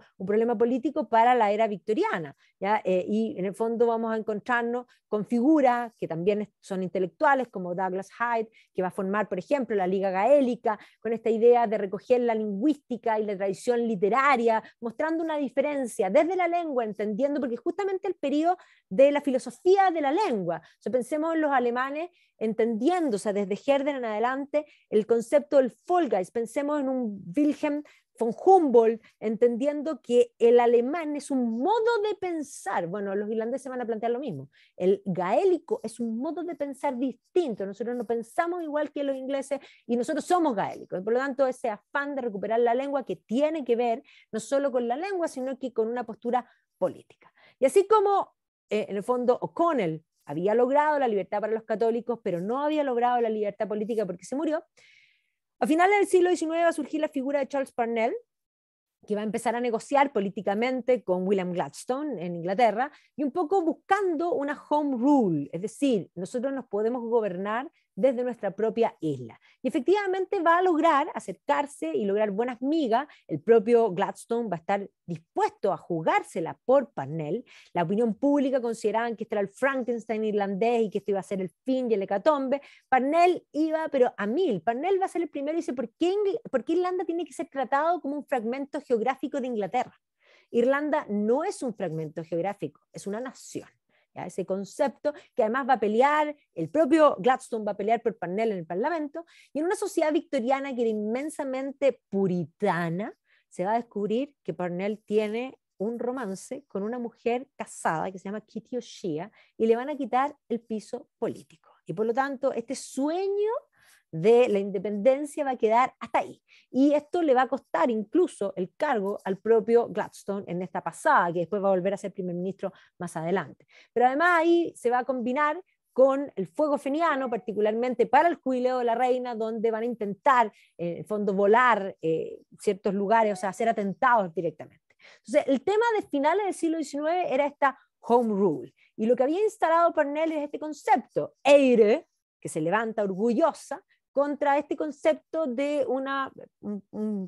Speaker 1: para la era victoriana, ¿ya? Y en el fondo vamos a encontrarnos con figuras que también son intelectuales, como Douglas Hyde, que va a formar, por ejemplo, la Liga Gaélica, con esta idea de recoger la lingüística y la tradición literaria, mostrando una diferencia desde la lengua, entendiendo, porque justamente el periodo de la filosofía de la lengua, o sea, pensemos en los alemanes, entendiendo, o sea, desde Herder en adelante, el concepto del Volksgeist, pensemos en un Wilhelm von Humboldt, entendiendo que el alemán es un modo de pensar. Bueno, los irlandeses van a plantear lo mismo. El gaélico es un modo de pensar distinto. Nosotros no pensamos igual que los ingleses y nosotros somos gaélicos. Por lo tanto, ese afán de recuperar la lengua que tiene que ver no solo con la lengua, sino que con una postura política. Y así como, en el fondo, O'Connell había logrado la libertad para los católicos, pero no había logrado la libertad política porque se murió, a finales del siglo XIX va a surgir la figura de Charles Parnell, que va a empezar a negociar políticamente con William Gladstone en Inglaterra, y un poco buscando una home rule, es decir, nosotros nos podemos gobernar desde nuestra propia isla. Y efectivamente va a lograr acercarse y lograr buenas migas. El propio Gladstone va a estar dispuesto a jugársela por Parnell. La opinión pública consideraban que este era el Frankenstein irlandés y que esto iba a ser el fin y el hecatombe. Parnell iba, pero a mil. Parnell va a ser el primero y dice, ¿por qué Irlanda tiene que ser tratado como un fragmento geográfico de Inglaterra? Irlanda no es un fragmento geográfico, es una nación. ¿Ya? Ese concepto que además va a pelear, el propio Gladstone va a pelear por Parnell en el Parlamento, y en una sociedad victoriana que era inmensamente puritana, se va a descubrir que Parnell tiene un romance con una mujer casada que se llama Kitty O'Shea, y le van a quitar el piso político. Y por lo tanto, este sueño de la independencia va a quedar hasta ahí. Y esto le va a costar incluso el cargo al propio Gladstone en esta pasada, que después va a volver a ser primer ministro más adelante. Pero además ahí se va a combinar con el fuego feniano, particularmente para el jubileo de la reina, donde van a intentar, en el fondo, volar ciertos lugares, o sea, hacer atentados directamente. Entonces, el tema de finales del siglo XIX era esta home rule. Y lo que había instalado Parnell es este concepto, Eire, que se levanta orgullosa, contra este concepto de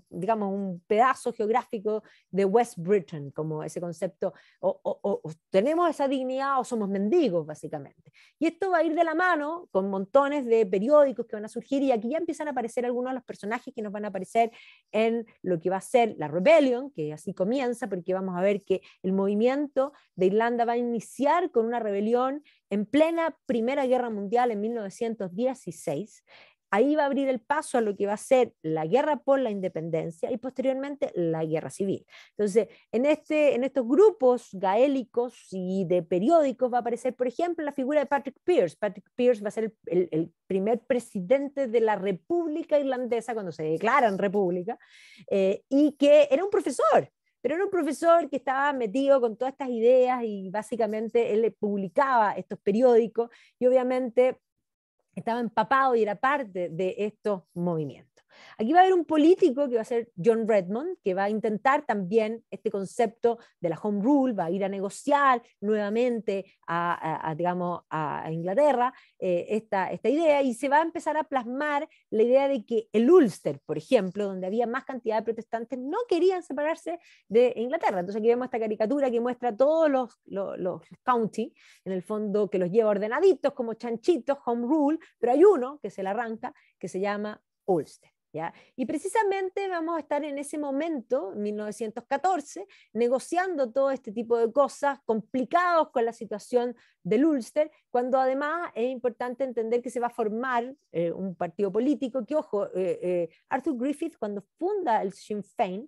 Speaker 1: digamos, un pedazo geográfico de West Britain, como ese concepto, o tenemos esa dignidad o somos mendigos, básicamente. Y esto va a ir de la mano con montones de periódicos que van a surgir, y aquí ya empiezan a aparecer algunos de los personajes que nos van a aparecer en lo que va a ser la Rebellion, que así comienza, porque vamos a ver que el movimiento de Irlanda va a iniciar con una rebelión en plena Primera Guerra Mundial en 1916. Ahí va a abrir el paso a lo que va a ser la guerra por la independencia y posteriormente la guerra civil. Entonces, en estos grupos gaélicos y de periódicos va a aparecer, por ejemplo, la figura de Patrick Pearse. Patrick Pearse va a ser el primer presidente de la República Irlandesa cuando se declara en república, y que era un profesor. Pero era un profesor que estaba metido con todas estas ideas y básicamente él publicaba estos periódicos y obviamente estaba empapado y era parte de estos movimientos. Aquí va a haber un político que va a ser John Redmond, que va a intentar también este concepto de la home rule, va a ir a negociar nuevamente digamos, a Inglaterra esta idea, y se va a empezar a plasmar la idea de que el Ulster, por ejemplo, donde había más cantidad de protestantes, no querían separarse de Inglaterra. Entonces aquí vemos esta caricatura que muestra todos los county, en el fondo, que los lleva ordenaditos como chanchitos, home rule, pero hay uno que se le arranca, que se llama Ulster. ¿Ya? Y precisamente vamos a estar en ese momento, 1914, negociando todo este tipo de cosas, complicados con la situación del Ulster, cuando además es importante entender que se va a formar un partido político, que ojo, Arthur Griffith cuando funda el Sinn Féin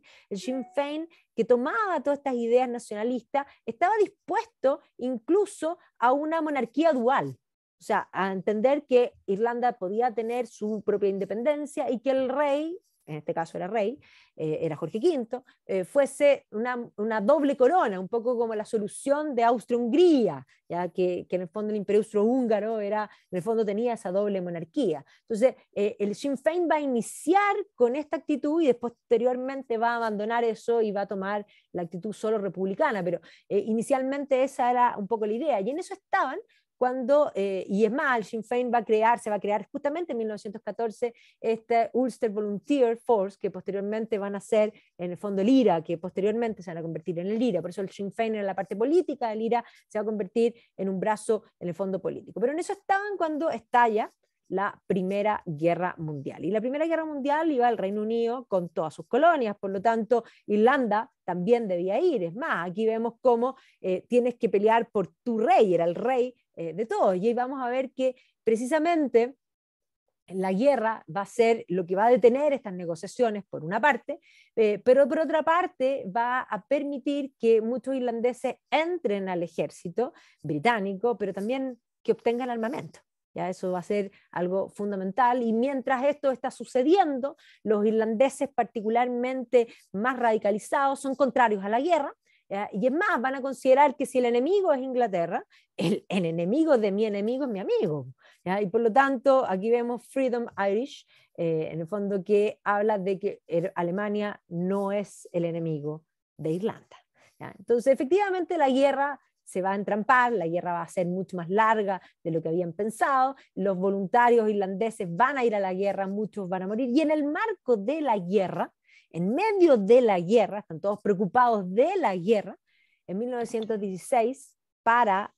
Speaker 1: que tomaba todas estas ideas nacionalistas, estaba dispuesto incluso a una monarquía dual. O sea, a entender que Irlanda podía tener su propia independencia y que el rey, en este caso era rey, era Jorge V, fuese una doble corona, un poco como la solución de Austria-Hungría, ya que en el fondo el imperio austrohúngaro en el fondo tenía esa doble monarquía. Entonces, el Sinn Féin va a iniciar con esta actitud y después posteriormente va a abandonar eso y va a tomar la actitud solo republicana, pero inicialmente esa era un poco la idea, y en eso estaban cuando, y es más, el Sinn Féin se va a crear justamente en 1914 este Ulster Volunteer Force, que posteriormente van a ser en el fondo el IRA, que posteriormente se van a convertir en el IRA. Por eso el Sinn Féin en la parte política, el IRA se va a convertir en un brazo en el fondo político. Pero en eso estaban cuando estalla la Primera Guerra Mundial. Y la Primera Guerra Mundial iba al Reino Unido con todas sus colonias, por lo tanto, Irlanda también debía ir. Es más, aquí vemos cómo tienes que pelear por tu rey, era el rey de todos. Y ahí vamos a ver que precisamente la guerra va a ser lo que va a detener estas negociaciones, por una parte, pero por otra parte va a permitir que muchos irlandeses entren al ejército británico, pero también que obtengan armamento. ¿Ya? Eso va a ser algo fundamental, y mientras esto está sucediendo, los irlandeses particularmente más radicalizados son contrarios a la guerra. ¿Ya? Y es más, van a considerar que si el enemigo es Inglaterra, el enemigo de mi enemigo es mi amigo. ¿Ya? Y por lo tanto, aquí vemos Freedom Irish, en el fondo, que habla de que Alemania no es el enemigo de Irlanda. ¿Ya? Entonces, efectivamente, la guerra se va a entrampar, la guerra va a ser mucho más larga de lo que habían pensado, los voluntarios irlandeses van a ir a la guerra, muchos van a morir, y en el marco de la guerra, en medio de la guerra, están todos preocupados de la guerra, en 1916,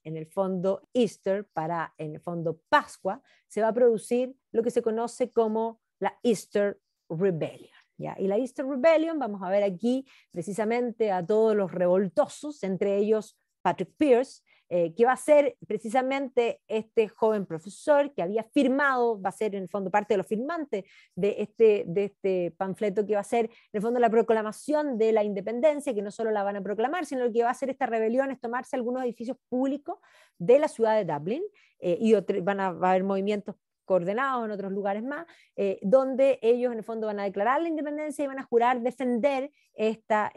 Speaker 1: en el fondo Easter, para en el fondo Pascua, se va a producir lo que se conoce como la Easter Rebellion. ¿Ya? Y la Easter Rebellion, vamos a ver aquí precisamente a todos los revoltosos, entre ellos Patrick Pearse, que va a ser precisamente este joven profesor que había firmado, va a ser en el fondo parte de los firmantes de este panfleto, que va a ser en el fondo la proclamación de la independencia, que no solo la van a proclamar, sino que va a hacer esta rebelión es tomarse algunos edificios públicos de la ciudad de Dublín, y va a haber movimientos coordenados en otros lugares más, donde ellos en el fondo van a declarar la independencia y van a jurar defender esta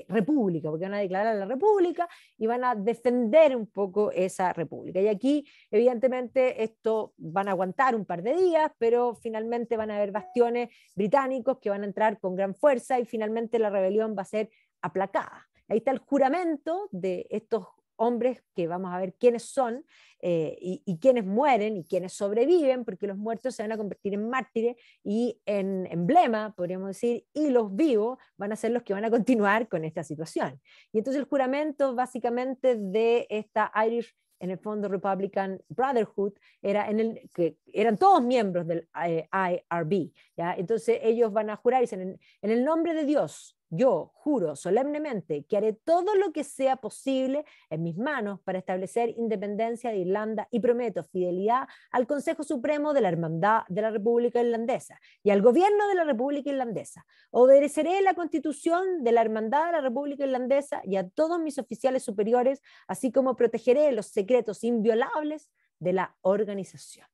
Speaker 1: república, porque van a declarar la república y van a defender un poco esa república. Y aquí, evidentemente, esto van a aguantar un par de días, pero finalmente van a haber bastiones británicos que van a entrar con gran fuerza y finalmente la rebelión va a ser aplacada. Ahí está el juramento de estos hombres, que vamos a ver quiénes son, y quiénes mueren y quiénes sobreviven, porque los muertos se van a convertir en mártires y en emblema, podríamos decir, y los vivos van a ser los que van a continuar con esta situación. Y entonces el juramento básicamente de esta Irish, en el fondo Republican Brotherhood, que eran todos miembros del IRB. ¿Ya? Entonces ellos van a jurar y dicen, en el nombre de Dios, yo juro solemnemente que haré todo lo que sea posible en mis manos para establecer independencia de Irlanda, y prometo fidelidad al Consejo Supremo de la Hermandad de la República Irlandesa y al gobierno de la República Irlandesa. Obedeceré la Constitución de la Hermandad de la República Irlandesa y a todos mis oficiales superiores, así como protegeré los secretos inviolables de la organización.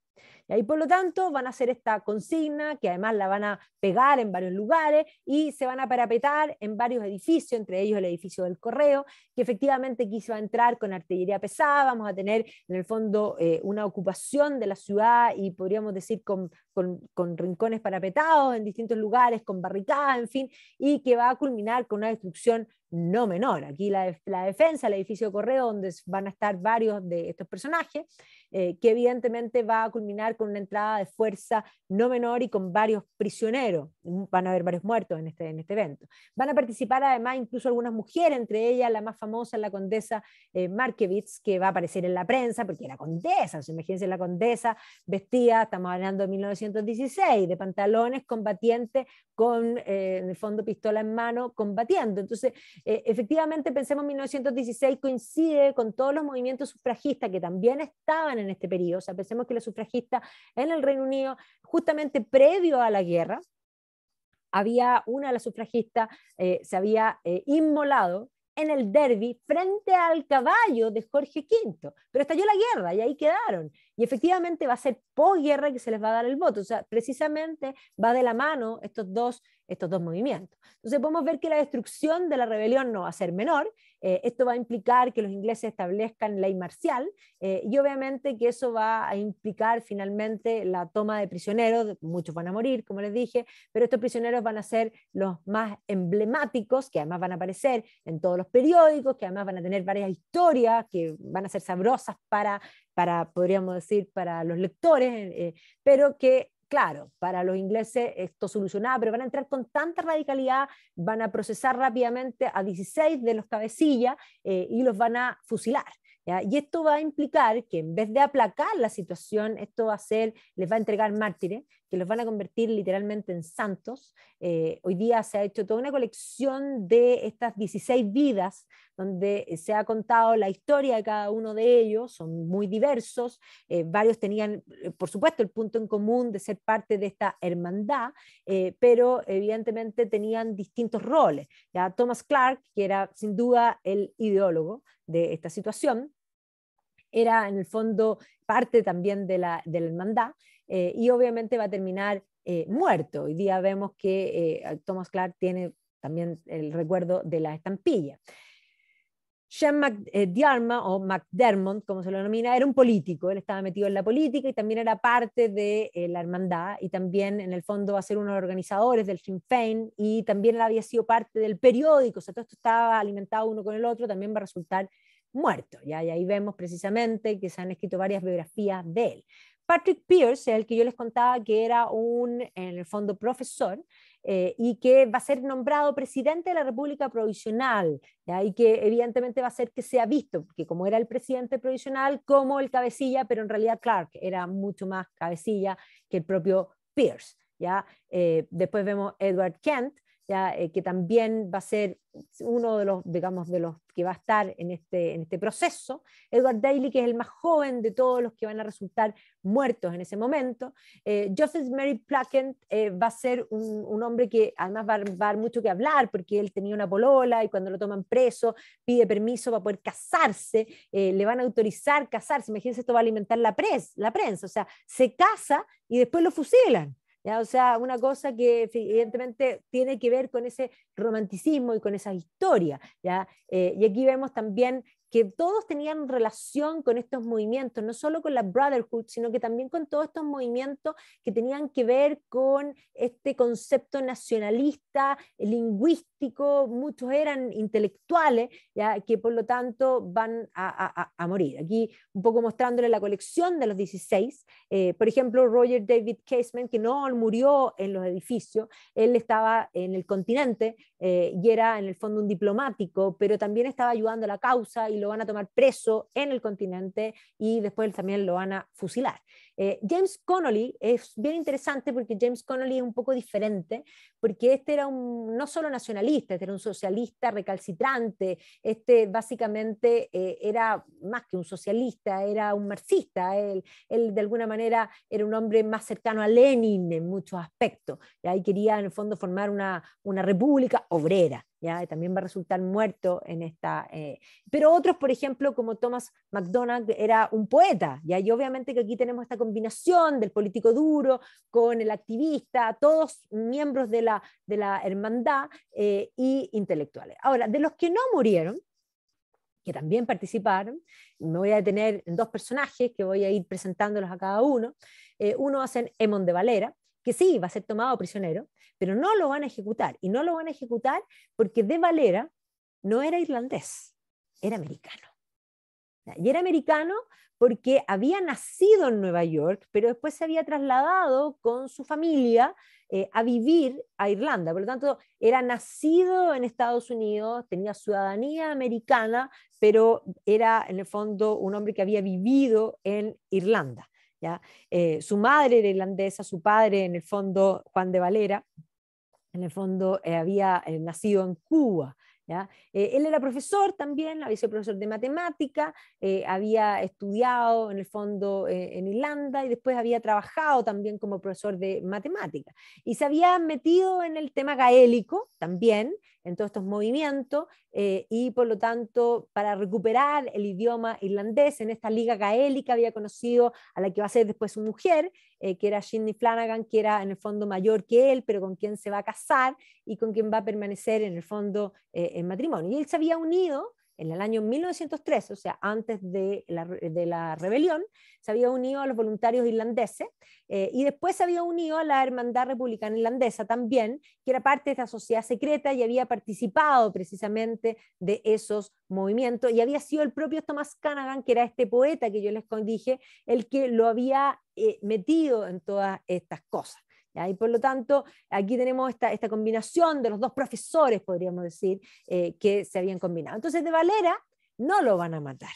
Speaker 1: Y ahí, por lo tanto, van a hacer esta consigna, que además la van a pegar en varios lugares y se van a parapetar en varios edificios, entre ellos el edificio del Correo, que efectivamente aquí se va a entrar con artillería pesada. Vamos a tener en el fondo una ocupación de la ciudad, y podríamos decir con rincones parapetados en distintos lugares, con barricadas, en fin, y que va a culminar con una destrucción no menor. Aquí la defensa, el edificio de Correo, donde van a estar varios de estos personajes, que evidentemente va a culminar con una entrada de fuerza no menor y con varios prisioneros. Van a haber varios muertos en este evento. Van a participar además incluso algunas mujeres, entre ellas la más famosa, la condesa Markievicz, que va a aparecer en la prensa, porque era condesa. Imagínense la condesa vestida, estamos hablando de 1916, de pantalones, combatiente, con en el fondo pistola en mano, combatiendo. Entonces, efectivamente, pensemos, 1916 coincide con todos los movimientos sufragistas que también estaban en este periodo. O sea, pensemos que los sufragistas en el Reino Unido, justamente previo a la guerra, había una de las sufragistas, se había inmolado en el Derby frente al caballo de Jorge V, pero estalló la guerra y ahí quedaron. Y efectivamente va a ser posguerra que se les va a dar el voto. O sea, precisamente va de la mano estos dos movimientos. Entonces podemos ver que la destrucción de la rebelión no va a ser menor. Esto va a implicar que los ingleses establezcan ley marcial, y obviamente que eso va a implicar finalmente la toma de prisioneros. Muchos van a morir, como les dije, pero estos prisioneros van a ser los más emblemáticos, que además van a aparecer en todos los periódicos, que además van a tener varias historias que van a ser sabrosas para podríamos decir, para los lectores, pero que, claro, para los ingleses esto solucionaba, pero van a entrar con tanta radicalidad, van a procesar rápidamente a 16 de los cabecillas, y los van a fusilar. ¿Ya? Y esto va a implicar que en vez de aplacar la situación, esto les va a entregar mártires, que los van a convertir literalmente en santos. Hoy día se ha hecho toda una colección de estas 16 vidas, donde se ha contado la historia de cada uno de ellos, son muy diversos, varios tenían, por supuesto, el punto en común de ser parte de esta hermandad, pero evidentemente tenían distintos roles. ¿Ya? Thomas Clark, que era sin duda el ideólogo de esta situación, era en el fondo parte también de la hermandad, y obviamente va a terminar muerto. Hoy día vemos que Thomas Clark tiene también el recuerdo de la estampilla. Sean McDermott, o McDermott, como se lo denomina, era un político, él estaba metido en la política y también era parte de la hermandad, y también en el fondo va a ser uno de los organizadores del Sinn Féin, y también él había sido parte del periódico, o sea, todo esto estaba alimentado uno con el otro, también va a resultar muerto, ¿ya? Y ahí vemos precisamente que se han escrito varias biografías de él. Patrick Pearse, el que yo les contaba que era en el fondo, profesor, y que va a ser nombrado presidente de la República Provisional, ¿ya? Y que evidentemente va a ser que sea visto, porque como era el presidente provisional, como el cabecilla, pero en realidad Clark era mucho más cabecilla que el propio Pearse, ¿ya? Después vemos Edward Kent, ¿ya? Que también va a ser uno de los, digamos, de los que va a estar en este proceso. Edward Daly, que es el más joven de todos los que van a resultar muertos en ese momento. Joseph Mary Plackett va a ser un hombre que además va a dar mucho que hablar, porque él tenía una polola y cuando lo toman preso pide permiso para poder casarse, le van a autorizar casarse. Imagínense, esto va a alimentar la prensa, o sea, se casa y después lo fusilan. ¿Ya? O sea, una cosa que evidentemente tiene que ver con ese romanticismo y con esa historia, ¿ya? Y aquí vemos también que todos tenían relación con estos movimientos, no solo con la Brotherhood, sino que también con todos estos movimientos que tenían que ver con este concepto nacionalista, lingüístico. Muchos eran intelectuales, ¿ya? Que por lo tanto van a morir. Aquí un poco mostrándole la colección de los 16, por ejemplo, Roger David Casement, que no murió en los edificios, él estaba en el continente, y era en el fondo un diplomático, pero también estaba ayudando a la causa, y lo van a tomar preso en el continente y después también lo van a fusilar. James Connolly es bien interesante porque James Connolly es un poco diferente, porque este era no solo nacionalista, este era un socialista recalcitrante, este básicamente era más que un socialista, era un marxista, él de alguna manera era un hombre más cercano a Lenin en muchos aspectos, ¿ya? Y quería en el fondo formar una república obrera, ¿ya? Y también va a resultar muerto en esta... pero otros, por ejemplo, como Thomas MacDonald, era un poeta, ¿ya? Y obviamente que aquí tenemos esta combinación del político duro con el activista, todos miembros de la hermandad, y intelectuales. Ahora, de los que no murieron, que también participaron, me voy a detener en dos personajes que voy a ir presentándolos a cada uno. Uno va a ser Émond de Valera, que sí, va a ser tomado prisionero, pero no lo van a ejecutar, y no lo van a ejecutar porque de Valera no era irlandés, era americano. Y era americano porque había nacido en Nueva York, pero después se había trasladado con su familia a vivir a Irlanda. Por lo tanto, era nacido en Estados Unidos, tenía ciudadanía americana, pero era en el fondo un hombre que había vivido en Irlanda, ¿ya? Su madre era irlandesa, su padre, en el fondo, Juan de Valera, en el fondo había nacido en Cuba, ¿ya? Él era profesor también, había sido profesor de matemática, había estudiado en el fondo en Irlanda, y después había trabajado también como profesor de matemática. Y se había metido en el tema gaélico también, en todos estos movimientos, y por lo tanto, para recuperar el idioma irlandés, en esta liga gaélica había conocido a la que va a ser después su mujer, que era Shinny Flanagan, que era en el fondo mayor que él, pero con quien se va a casar y con quien va a permanecer en el fondo en matrimonio. Y él se había unido en el año 1913, o sea, antes de la rebelión, se había unido a los voluntarios irlandeses, y después se había unido a la Hermandad Republicana Irlandesa también, que era parte de esta sociedad secreta y había participado precisamente de esos movimientos, y había sido el propio Thomas Canagan, que era este poeta que yo les dije, el que lo había metido en todas estas cosas. ¿Ya? Y por lo tanto, aquí tenemos esta combinación de los dos profesores, podríamos decir, que se habían combinado. Entonces, de Valera no lo van a matar.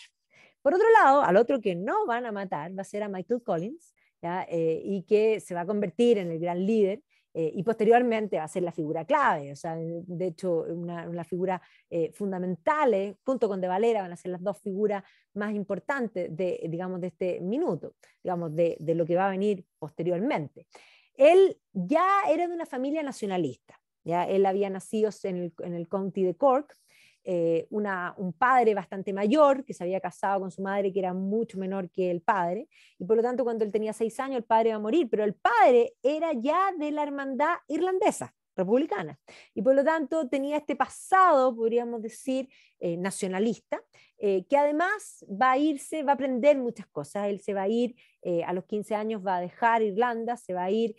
Speaker 1: Por otro lado, al otro que no van a matar va a ser a Michael Collins, ¿ya? Y que se va a convertir en el gran líder. Y posteriormente va a ser la figura clave, o sea, de hecho, una figura fundamental, junto con De Valera, van a ser las dos figuras más importantes de, digamos, de este minuto, digamos, de lo que va a venir posteriormente. Él ya era de una familia nacionalista, ¿ya? Él había nacido en el county de Cork, un padre bastante mayor que se había casado con su madre que era mucho menor que el padre, y por lo tanto cuando él tenía 6 años el padre iba a morir, pero el padre era ya de la hermandad irlandesa republicana, y por lo tanto tenía este pasado, podríamos decir, nacionalista, que además va a aprender muchas cosas. Él se va a ir, a los 15 años va a dejar Irlanda, se va a ir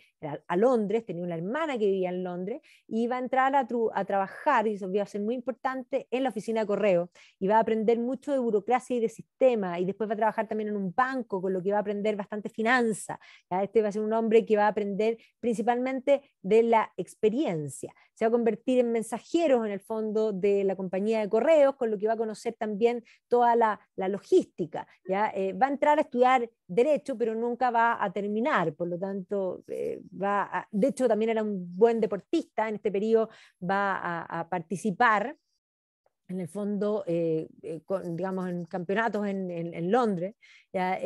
Speaker 1: a Londres, tenía una hermana que vivía en Londres, y va a entrar a trabajar, y eso va a ser muy importante, en la oficina de correo, y va a aprender mucho de burocracia y de sistema, y después va a trabajar también en un banco, con lo que va a aprender bastante finanza. ¿Ya? Este va a ser un hombre que va a aprender principalmente de la experiencia. Se va a convertir en mensajeros en el fondo de la compañía de correos, con lo que va a conocer también toda la logística. ¿Ya? Va a entrar a estudiar Derecho, pero nunca va a terminar, por lo tanto, de hecho también era un buen deportista, en este periodo va a participar en el fondo, digamos, en campeonatos en Londres, ¿ya?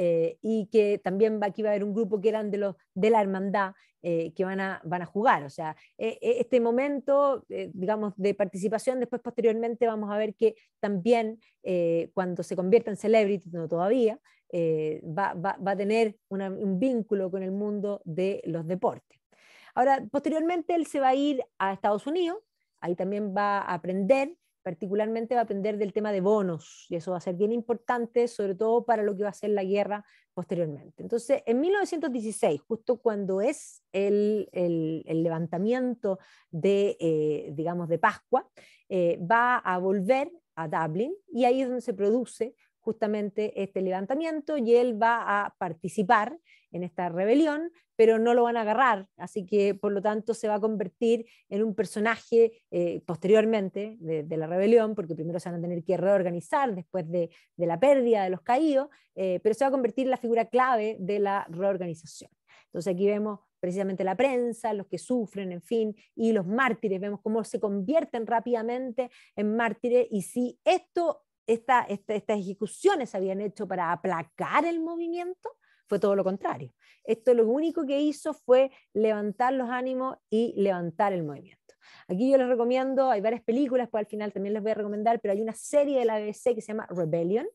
Speaker 1: Y que también aquí va a haber un grupo que eran de la hermandad, que van a jugar. O sea, este momento, digamos, de participación, después posteriormente vamos a ver que también cuando se convierta en celebrity, no todavía, va a tener un vínculo con el mundo de los deportes. Ahora, posteriormente él se va a ir a Estados Unidos, ahí también va a aprender, particularmente va a aprender del tema de bonos, y eso va a ser bien importante, sobre todo para lo que va a ser la guerra posteriormente. Entonces, en 1916, justo cuando es el levantamiento digamos, de Pascua, va a volver a Dublín, y ahí es donde se produce justamente este levantamiento, y él va a participar en esta rebelión, pero no lo van a agarrar, así que por lo tanto se va a convertir en un personaje posteriormente de la rebelión, porque primero se van a tener que reorganizar después de la pérdida de los caídos, pero se va a convertir en la figura clave de la reorganización. Entonces aquí vemos precisamente la prensa, los que sufren, en fin, y los mártires, vemos cómo se convierten rápidamente en mártires, y si estas ejecuciones se habían hecho para aplacar el movimiento, fue todo lo contrario. Esto lo único que hizo fue levantar los ánimos y levantar el movimiento. Aquí yo les recomiendo, hay varias películas, pues al final también les voy a recomendar, pero hay una serie de la BBC que se llama Rebellion,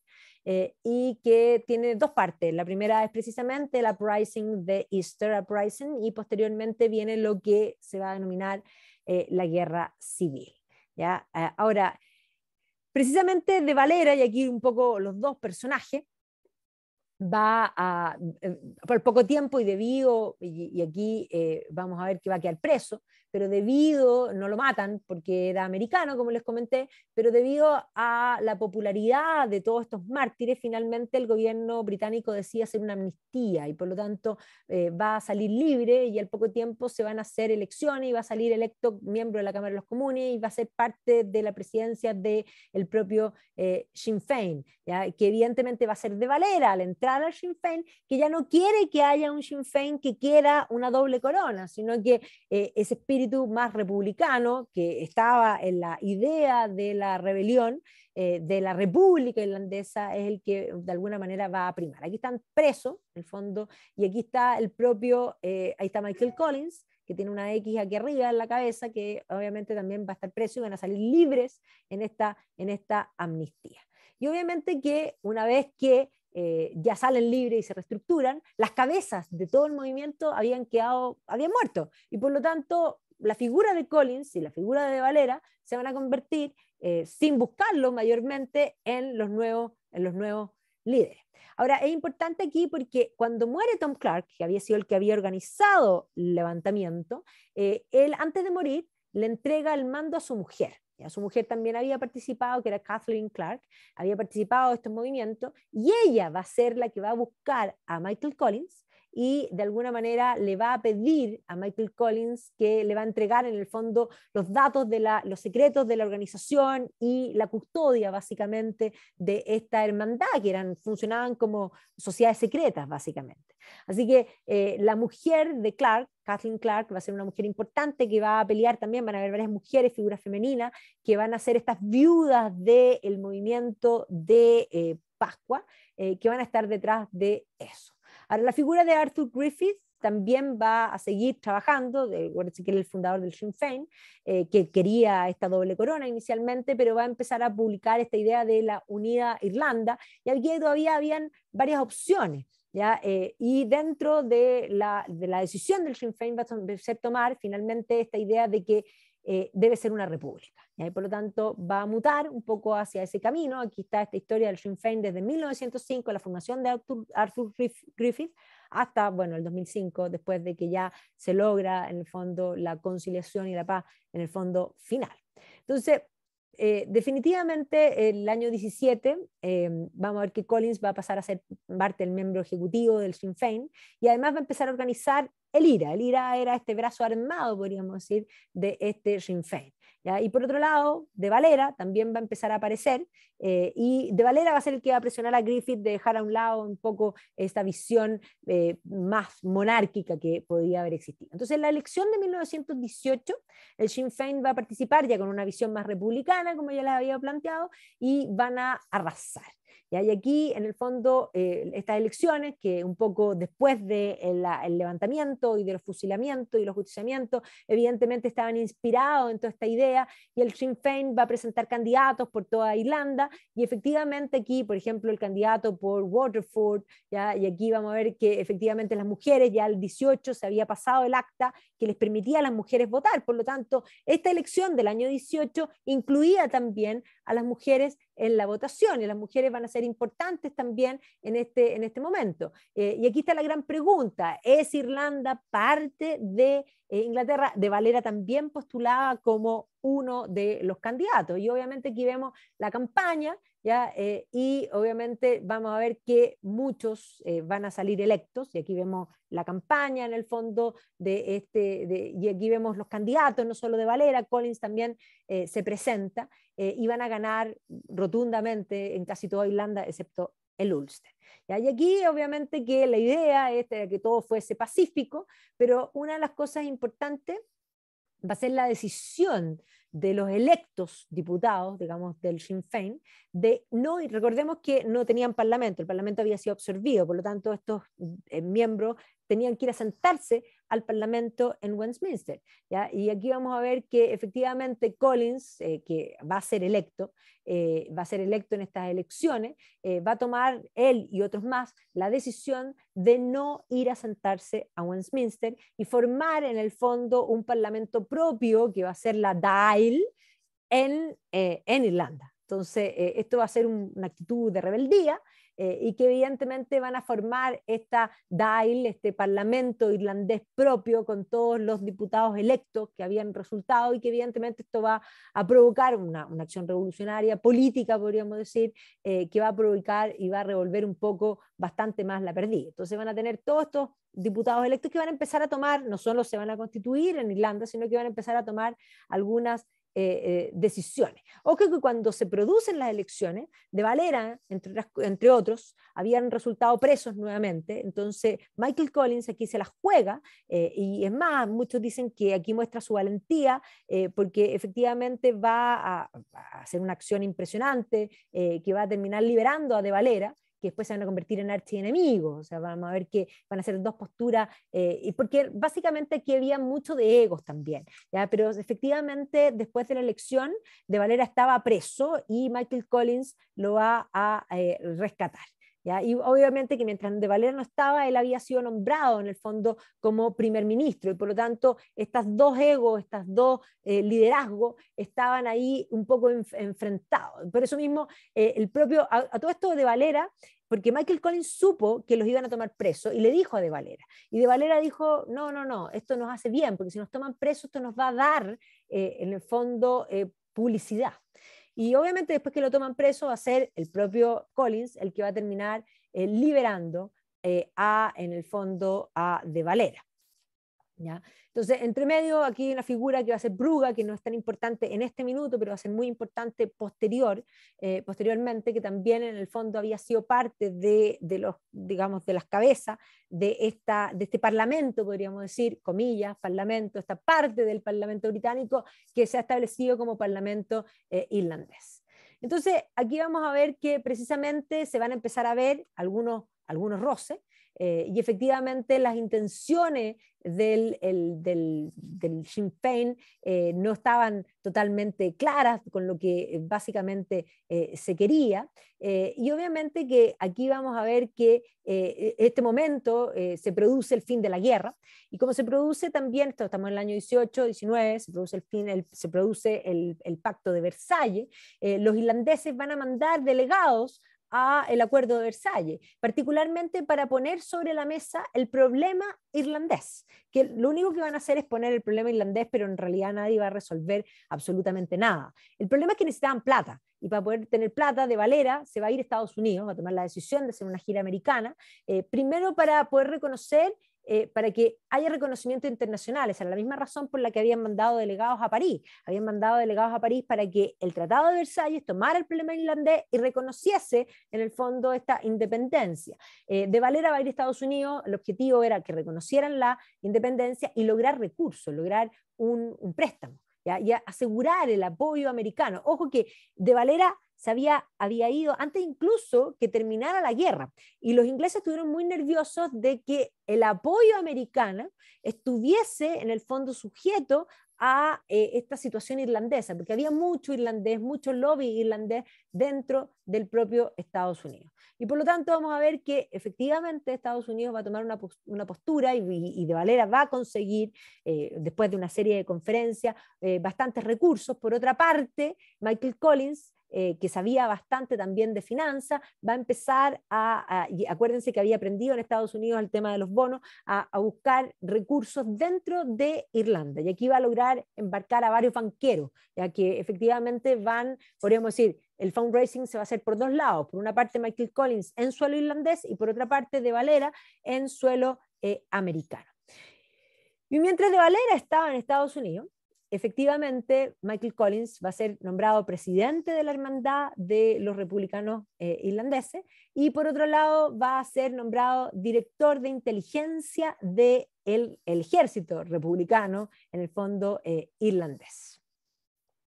Speaker 1: y que tiene dos partes. La primera es precisamente el uprising de Easter Uprising, y posteriormente viene lo que se va a denominar la guerra civil. ¿Ya? Ahora, precisamente De Valera, y aquí un poco los dos personajes, por poco tiempo y debido, y aquí vamos a ver que va a quedar preso, pero debido, no lo matan porque era americano, como les comenté, pero debido a la popularidad de todos estos mártires, finalmente el gobierno británico decide hacer una amnistía, y por lo tanto va a salir libre, y al poco tiempo se van a hacer elecciones y va a salir electo miembro de la Cámara de los Comunes, y va a ser parte de la presidencia del propio Sinn Féin, ¿ya? Que evidentemente va a ser De Valera al entrar al Sinn Féin, que ya no quiere que haya un Sinn Féin que quiera una doble corona, sino que ese espíritu más republicano que estaba en la idea de la rebelión, de la República Irlandesa, es el que de alguna manera va a primar. Aquí están presos, en el fondo, y aquí está el propio, ahí está Michael Collins, que tiene una X aquí arriba en la cabeza, que obviamente también va a estar preso, y van a salir libres en esta amnistía. Y obviamente que una vez que ya salen libres y se reestructuran, las cabezas de todo el movimiento habían muerto, y por lo tanto la figura de Collins y la figura de Valera se van a convertir, sin buscarlo mayormente, en los nuevos líderes. Ahora, es importante aquí porque cuando muere Tom Clark, que había sido el que había organizado el levantamiento, él antes de morir le entrega el mando a su mujer. Su mujer también había participado, que era Kathleen Clark, había participado de estos movimientos, y ella va a ser la que va a buscar a Michael Collins y de alguna manera le va a pedir a Michael Collins que le va a entregar en el fondo los datos de los secretos de la organización y la custodia básicamente de esta hermandad, que funcionaban como sociedades secretas básicamente. Así que la mujer de Clark, Kathleen Clark, va a ser una mujer importante que va a pelear también, van a haber varias mujeres, figuras femeninas, que van a ser estas viudas del movimiento de Pascua, que van a estar detrás de eso. Ahora, la figura de Arthur Griffith también va a seguir trabajando, que es el fundador del Sinn Féin, que quería esta doble corona inicialmente, pero va a empezar a publicar esta idea de la unida Irlanda, y aquí todavía habían varias opciones. ¿Ya? Y dentro de la decisión del Sinn Féin va a ser tomar finalmente esta idea de que debe ser una república. ¿Ya? Y por lo tanto va a mutar un poco hacia ese camino. Aquí está esta historia del Sinn Féin desde 1905, la fundación de Arthur Griffith, hasta bueno, el 2005, después de que ya se logra en el fondo la conciliación y la paz en el fondo final. Entonces, definitivamente el año 17 vamos a ver que Collins va a pasar a ser parte del miembro ejecutivo del Sinn Féin y además va a empezar a organizar el IRA. El IRA era este brazo armado, podríamos decir, de este Sinn Féin. ¿Ya? Y por otro lado, De Valera también va a empezar a aparecer y De Valera va a ser el que va a presionar a Griffith de dejar a un lado un poco esta visión más monárquica que podía haber existido. Entonces, en la elección de 1918, el Sinn Féin va a participar ya con una visión más republicana, como ya les había planteado, y van a arrasar. ¿Ya? Y aquí, en el fondo, estas elecciones, que un poco después del levantamiento y de los fusilamientos y los justiciamientos, evidentemente estaban inspirados en toda esta idea, y el Sinn Féin va a presentar candidatos por toda Irlanda, y efectivamente aquí, por ejemplo, el candidato por Waterford, ¿ya? Y aquí vamos a ver que efectivamente las mujeres, ya el 18 se había pasado el acta que les permitía a las mujeres votar, por lo tanto, esta elección del año 18 incluía también a las mujeres en la votación, y las mujeres van a ser importantes también en este momento. Y aquí está la gran pregunta, ¿es Irlanda parte de Inglaterra? De Valera también postulaba como uno de los candidatos, y obviamente aquí vemos la campaña, ¿ya? Y obviamente vamos a ver que muchos van a salir electos, y aquí vemos la campaña en el fondo y aquí vemos los candidatos, no solo de Valera, Collins también se presenta, y van a ganar rotundamente en casi toda Irlanda, excepto el Ulster. ¿Ya? Y aquí obviamente que la idea es que todo fuese pacífico, pero una de las cosas importantes va a ser la decisión de los electos diputados, digamos, del Sinn Féin, de no, y recordemos que no tenían parlamento, el parlamento había sido absorbido, por lo tanto estos miembros tenían que ir a sentarse al parlamento en Westminster, ¿ya? Y aquí vamos a ver que efectivamente Collins, que va a ser electo en estas elecciones, va a tomar él y otros más la decisión de no ir a sentarse a Westminster y formar en el fondo un parlamento propio que va a ser la Dáil en Irlanda. Entonces, esto va a ser una actitud de rebeldía y que evidentemente van a formar esta Dáil, este parlamento irlandés propio con todos los diputados electos que habían resultado, y que evidentemente esto va a provocar una acción revolucionaria política, podríamos decir, que va a provocar y va a revolver un poco bastante más la perdida. Entonces van a tener todos estos diputados electos que van a empezar a tomar, no solo se van a constituir en Irlanda, sino que van a empezar a tomar algunas decisiones. Ojo que cuando se producen las elecciones, De Valera, entre otros, habían resultado presos nuevamente, entonces Michael Collins aquí se las juega, y es más, muchos dicen que aquí muestra su valentía, porque efectivamente va a hacer una acción impresionante, que va a terminar liberando a De Valera, que después se van a convertir en archienemigos. O sea, vamos a ver que van a ser dos posturas, y porque básicamente aquí había mucho de egos también, ¿ya? Pero efectivamente después de la elección, De Valera estaba preso y Michael Collins lo va a rescatar. ¿Ya? Y obviamente que mientras De Valera no estaba, él había sido nombrado en el fondo como primer ministro, y por lo tanto estas dos egos, estas dos liderazgos estaban ahí un poco enfrentados. Por eso mismo el propio, a todo esto De Valera, porque Michael Collins supo que los iban a tomar presos y le dijo a De Valera, y De Valera dijo, no, no, no, esto nos hace bien, porque si nos toman presos esto nos va a dar en el fondo publicidad. Y obviamente después que lo toman preso va a ser el propio Collins el que va a terminar liberando en el fondo, a De Valera. ¿Ya? Entonces, entre medio, aquí hay una figura que va a ser Bruga, que no es tan importante en este minuto, pero va a ser muy importante posteriormente, que también en el fondo había sido parte de los, digamos, de las cabezas de este parlamento, podríamos decir, comillas, parlamento, esta parte del parlamento británico que se ha establecido como parlamento irlandés. Entonces, aquí vamos a ver que precisamente se van a empezar a ver algunos roces, y efectivamente las intenciones del Sinn Féin no estaban totalmente claras con lo que básicamente se quería, y obviamente que aquí vamos a ver que este momento se produce el fin de la guerra, y como se produce también, estamos en el año 18, 19, se produce el Pacto de Versalles, los irlandeses van a mandar delegados al Acuerdo de Versalles, particularmente para poner sobre la mesa el problema irlandés, que lo único que van a hacer es poner el problema irlandés, pero en realidad nadie va a resolver absolutamente nada. El problema es que necesitaban plata, y para poder tener plata, De Valera se va a ir a Estados Unidos, va a tomar la decisión de hacer una gira americana, primero para poder reconocer, para que haya reconocimiento internacional. Esa era la misma razón por la que habían mandado delegados a París. Habían mandado delegados a París para que el Tratado de Versalles tomara el problema irlandés y reconociese en el fondo esta independencia. De Valera va a ir a Estados Unidos, el objetivo era que reconocieran la independencia y lograr recursos, lograr un préstamo, y asegurar el apoyo americano. Ojo que De Valera había ido antes incluso que terminara la guerra, y los ingleses estuvieron muy nerviosos de que el apoyo americano estuviese en el fondo sujeto a esta situación irlandesa, porque había mucho irlandés, mucho lobby irlandés dentro del propio Estados Unidos. Y por lo tanto vamos a ver que efectivamente Estados Unidos va a tomar una postura, y De Valera va a conseguir, después de una serie de conferencias, bastantes recursos. Por otra parte, Michael Collins, que sabía bastante también de finanzas, va a empezar y acuérdense que había aprendido en Estados Unidos el tema de los bonos, a buscar recursos dentro de Irlanda, y aquí va a lograr embarcar a varios banqueros, ya que efectivamente podríamos decir, el fundraising se va a hacer por dos lados: por una parte Michael Collins en suelo irlandés, y por otra parte De Valera en suelo americano. Y mientras De Valera estaba en Estados Unidos, efectivamente Michael Collins va a ser nombrado presidente de la Hermandad de los Republicanos Irlandeses, y por otro lado va a ser nombrado director de inteligencia del ejército republicano, en el fondo irlandés.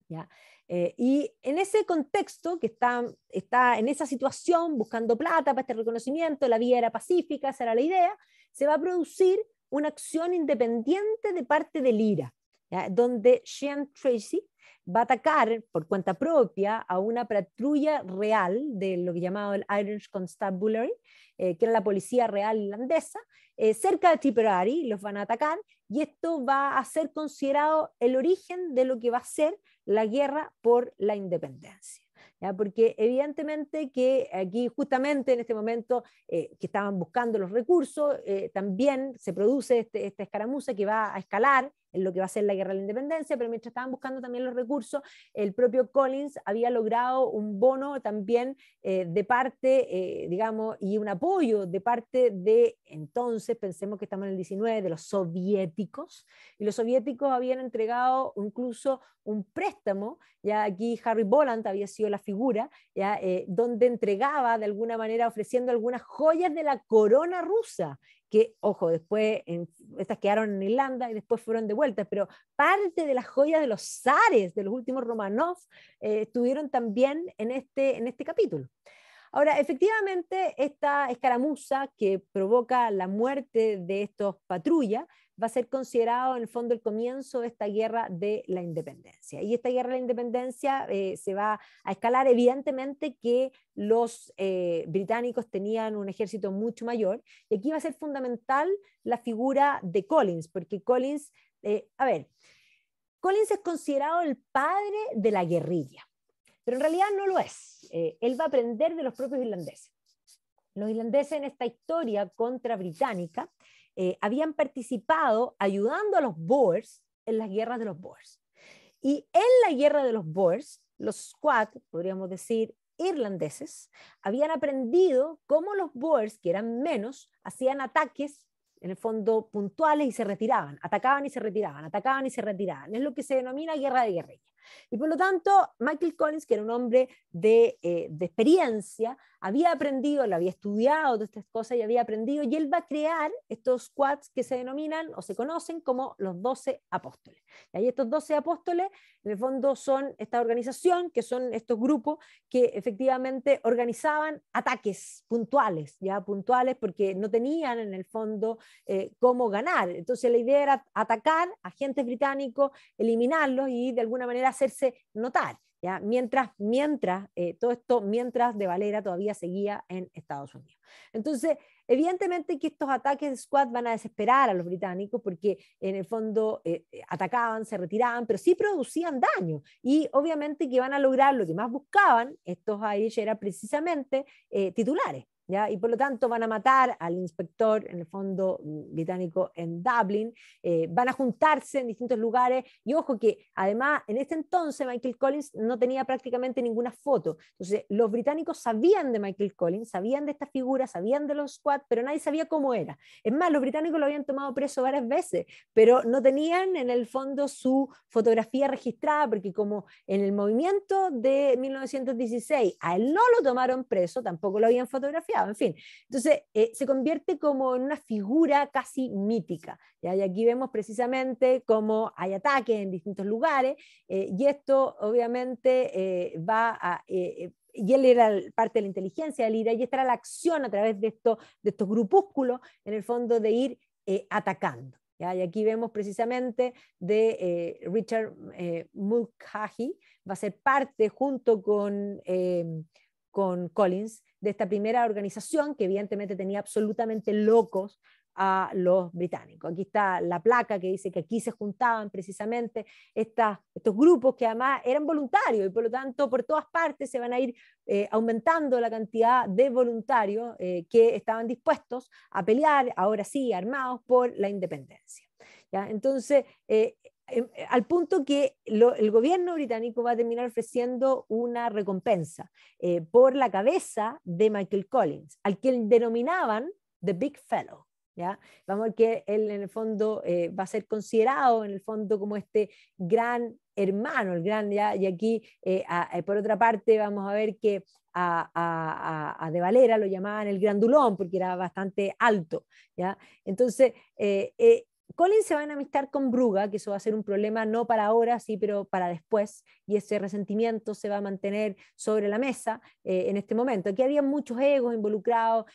Speaker 1: ¿Ya? Y en ese contexto, que está en esa situación, buscando plata para este reconocimiento, la vía era pacífica, esa era la idea, se va a producir una acción independiente de parte del IRA, ¿ya? Donde Sean Tracy va a atacar por cuenta propia a una patrulla real de lo que llamaba el Irish Constabulary, que era la policía real irlandesa, cerca de Tipperary. Los van a atacar, y esto va a ser considerado el origen de lo que va a ser la guerra por la independencia. ¿Ya? Porque evidentemente que aquí justamente en este momento que estaban buscando los recursos, también se produce esta escaramuza que va a escalar en lo que va a ser la guerra de la independencia, pero mientras estaban buscando también los recursos, el propio Collins había logrado un bono también de parte, digamos, y un apoyo de parte de, entonces, pensemos que estamos en el 19, de los soviéticos, y los soviéticos habían entregado incluso un préstamo, ya aquí Harry Boland había sido la figura, ya, donde entregaba de alguna manera, ofreciendo algunas joyas de la corona rusa, que, ojo, después estas quedaron en Irlanda y después fueron devueltas, pero parte de las joyas de los zares, de los últimos Romanov, estuvieron también en este capítulo. Ahora, efectivamente, esta escaramuza que provoca la muerte de estos patrullas va a ser considerado en el fondo el comienzo de esta guerra de la independencia. Y esta guerra de la independencia se va a escalar, evidentemente que los británicos tenían un ejército mucho mayor, y aquí va a ser fundamental la figura de Collins, porque Collins, Collins es considerado el padre de la guerrilla, pero en realidad no lo es. Él va a aprender de los propios irlandeses. Los irlandeses en esta historia contra británica habían participado ayudando a los Boers en las guerras de los Boers. Y en la guerra de los Boers, los Scots, podríamos decir, irlandeses habían aprendido cómo los Boers, que eran menos, hacían ataques en el fondo puntuales y se retiraban, atacaban y se retiraban, atacaban y se retiraban. Es lo que se denomina guerra de guerrilla. Y por lo tanto, Michael Collins, que era un hombre de experiencia, había aprendido, lo había estudiado todas estas cosas y había aprendido, y él va a crear estos squads que se denominan o se conocen como los 12 apóstoles. Y ahí estos 12 apóstoles, en el fondo, son esta organización, que son estos grupos que efectivamente organizaban ataques puntuales, ya puntuales porque no tenían en el fondo cómo ganar. Entonces la idea era atacar a agentes británicos, eliminarlos y de alguna manera hacerse notar. ¿Ya? Mientras De Valera todavía seguía en Estados Unidos. Entonces, evidentemente que estos ataques de squad van a desesperar a los británicos porque en el fondo atacaban, se retiraban, pero sí producían daño. Y obviamente que van a lograr lo que más buscaban estos Irish era precisamente titulares. ¿Ya? Y por lo tanto van a matar al inspector, en el fondo británico en Dublin, van a juntarse en distintos lugares, y ojo que además en este entonces Michael Collins no tenía prácticamente ninguna foto, entonces los británicos sabían de Michael Collins, sabían de esta figura, sabían de los squad, pero nadie sabía cómo era. Es más, los británicos lo habían tomado preso varias veces, pero no tenían en el fondo su fotografía registrada, porque como en el movimiento de 1916 a él no lo tomaron preso, tampoco lo habían fotografiado. En fin, entonces se convierte como en una figura casi mítica, ¿ya? Y aquí vemos precisamente cómo hay ataques en distintos lugares, y esto obviamente y él era parte de la inteligencia del IRA, y esta era la acción a través de estos grupúsculos, en el fondo de ir atacando. ¿Ya? Y aquí vemos precisamente de Richard Mulcahy, va a ser parte junto con Collins de esta primera organización que evidentemente tenía absolutamente locos a los británicos. Aquí está la placa que dice que aquí se juntaban precisamente estos grupos que además eran voluntarios y por lo tanto por todas partes se van a ir aumentando la cantidad de voluntarios que estaban dispuestos a pelear, ahora sí, armados por la independencia. ¿Ya? Entonces, al punto que el gobierno británico va a terminar ofreciendo una recompensa por la cabeza de Michael Collins, al que denominaban The Big Fellow. ¿Ya? Vamos a ver que él en el fondo va a ser considerado en el fondo como este gran hermano, el gran, ¿ya? Y aquí por otra parte vamos a ver que a De Valera lo llamaban el grandulón porque era bastante alto. ¿Ya? Entonces, Collins se va a enemistar con Bruga, que eso va a ser un problema no para ahora, sí, pero para después, y ese resentimiento se va a mantener sobre la mesa en este momento. Aquí había muchos egos involucrados,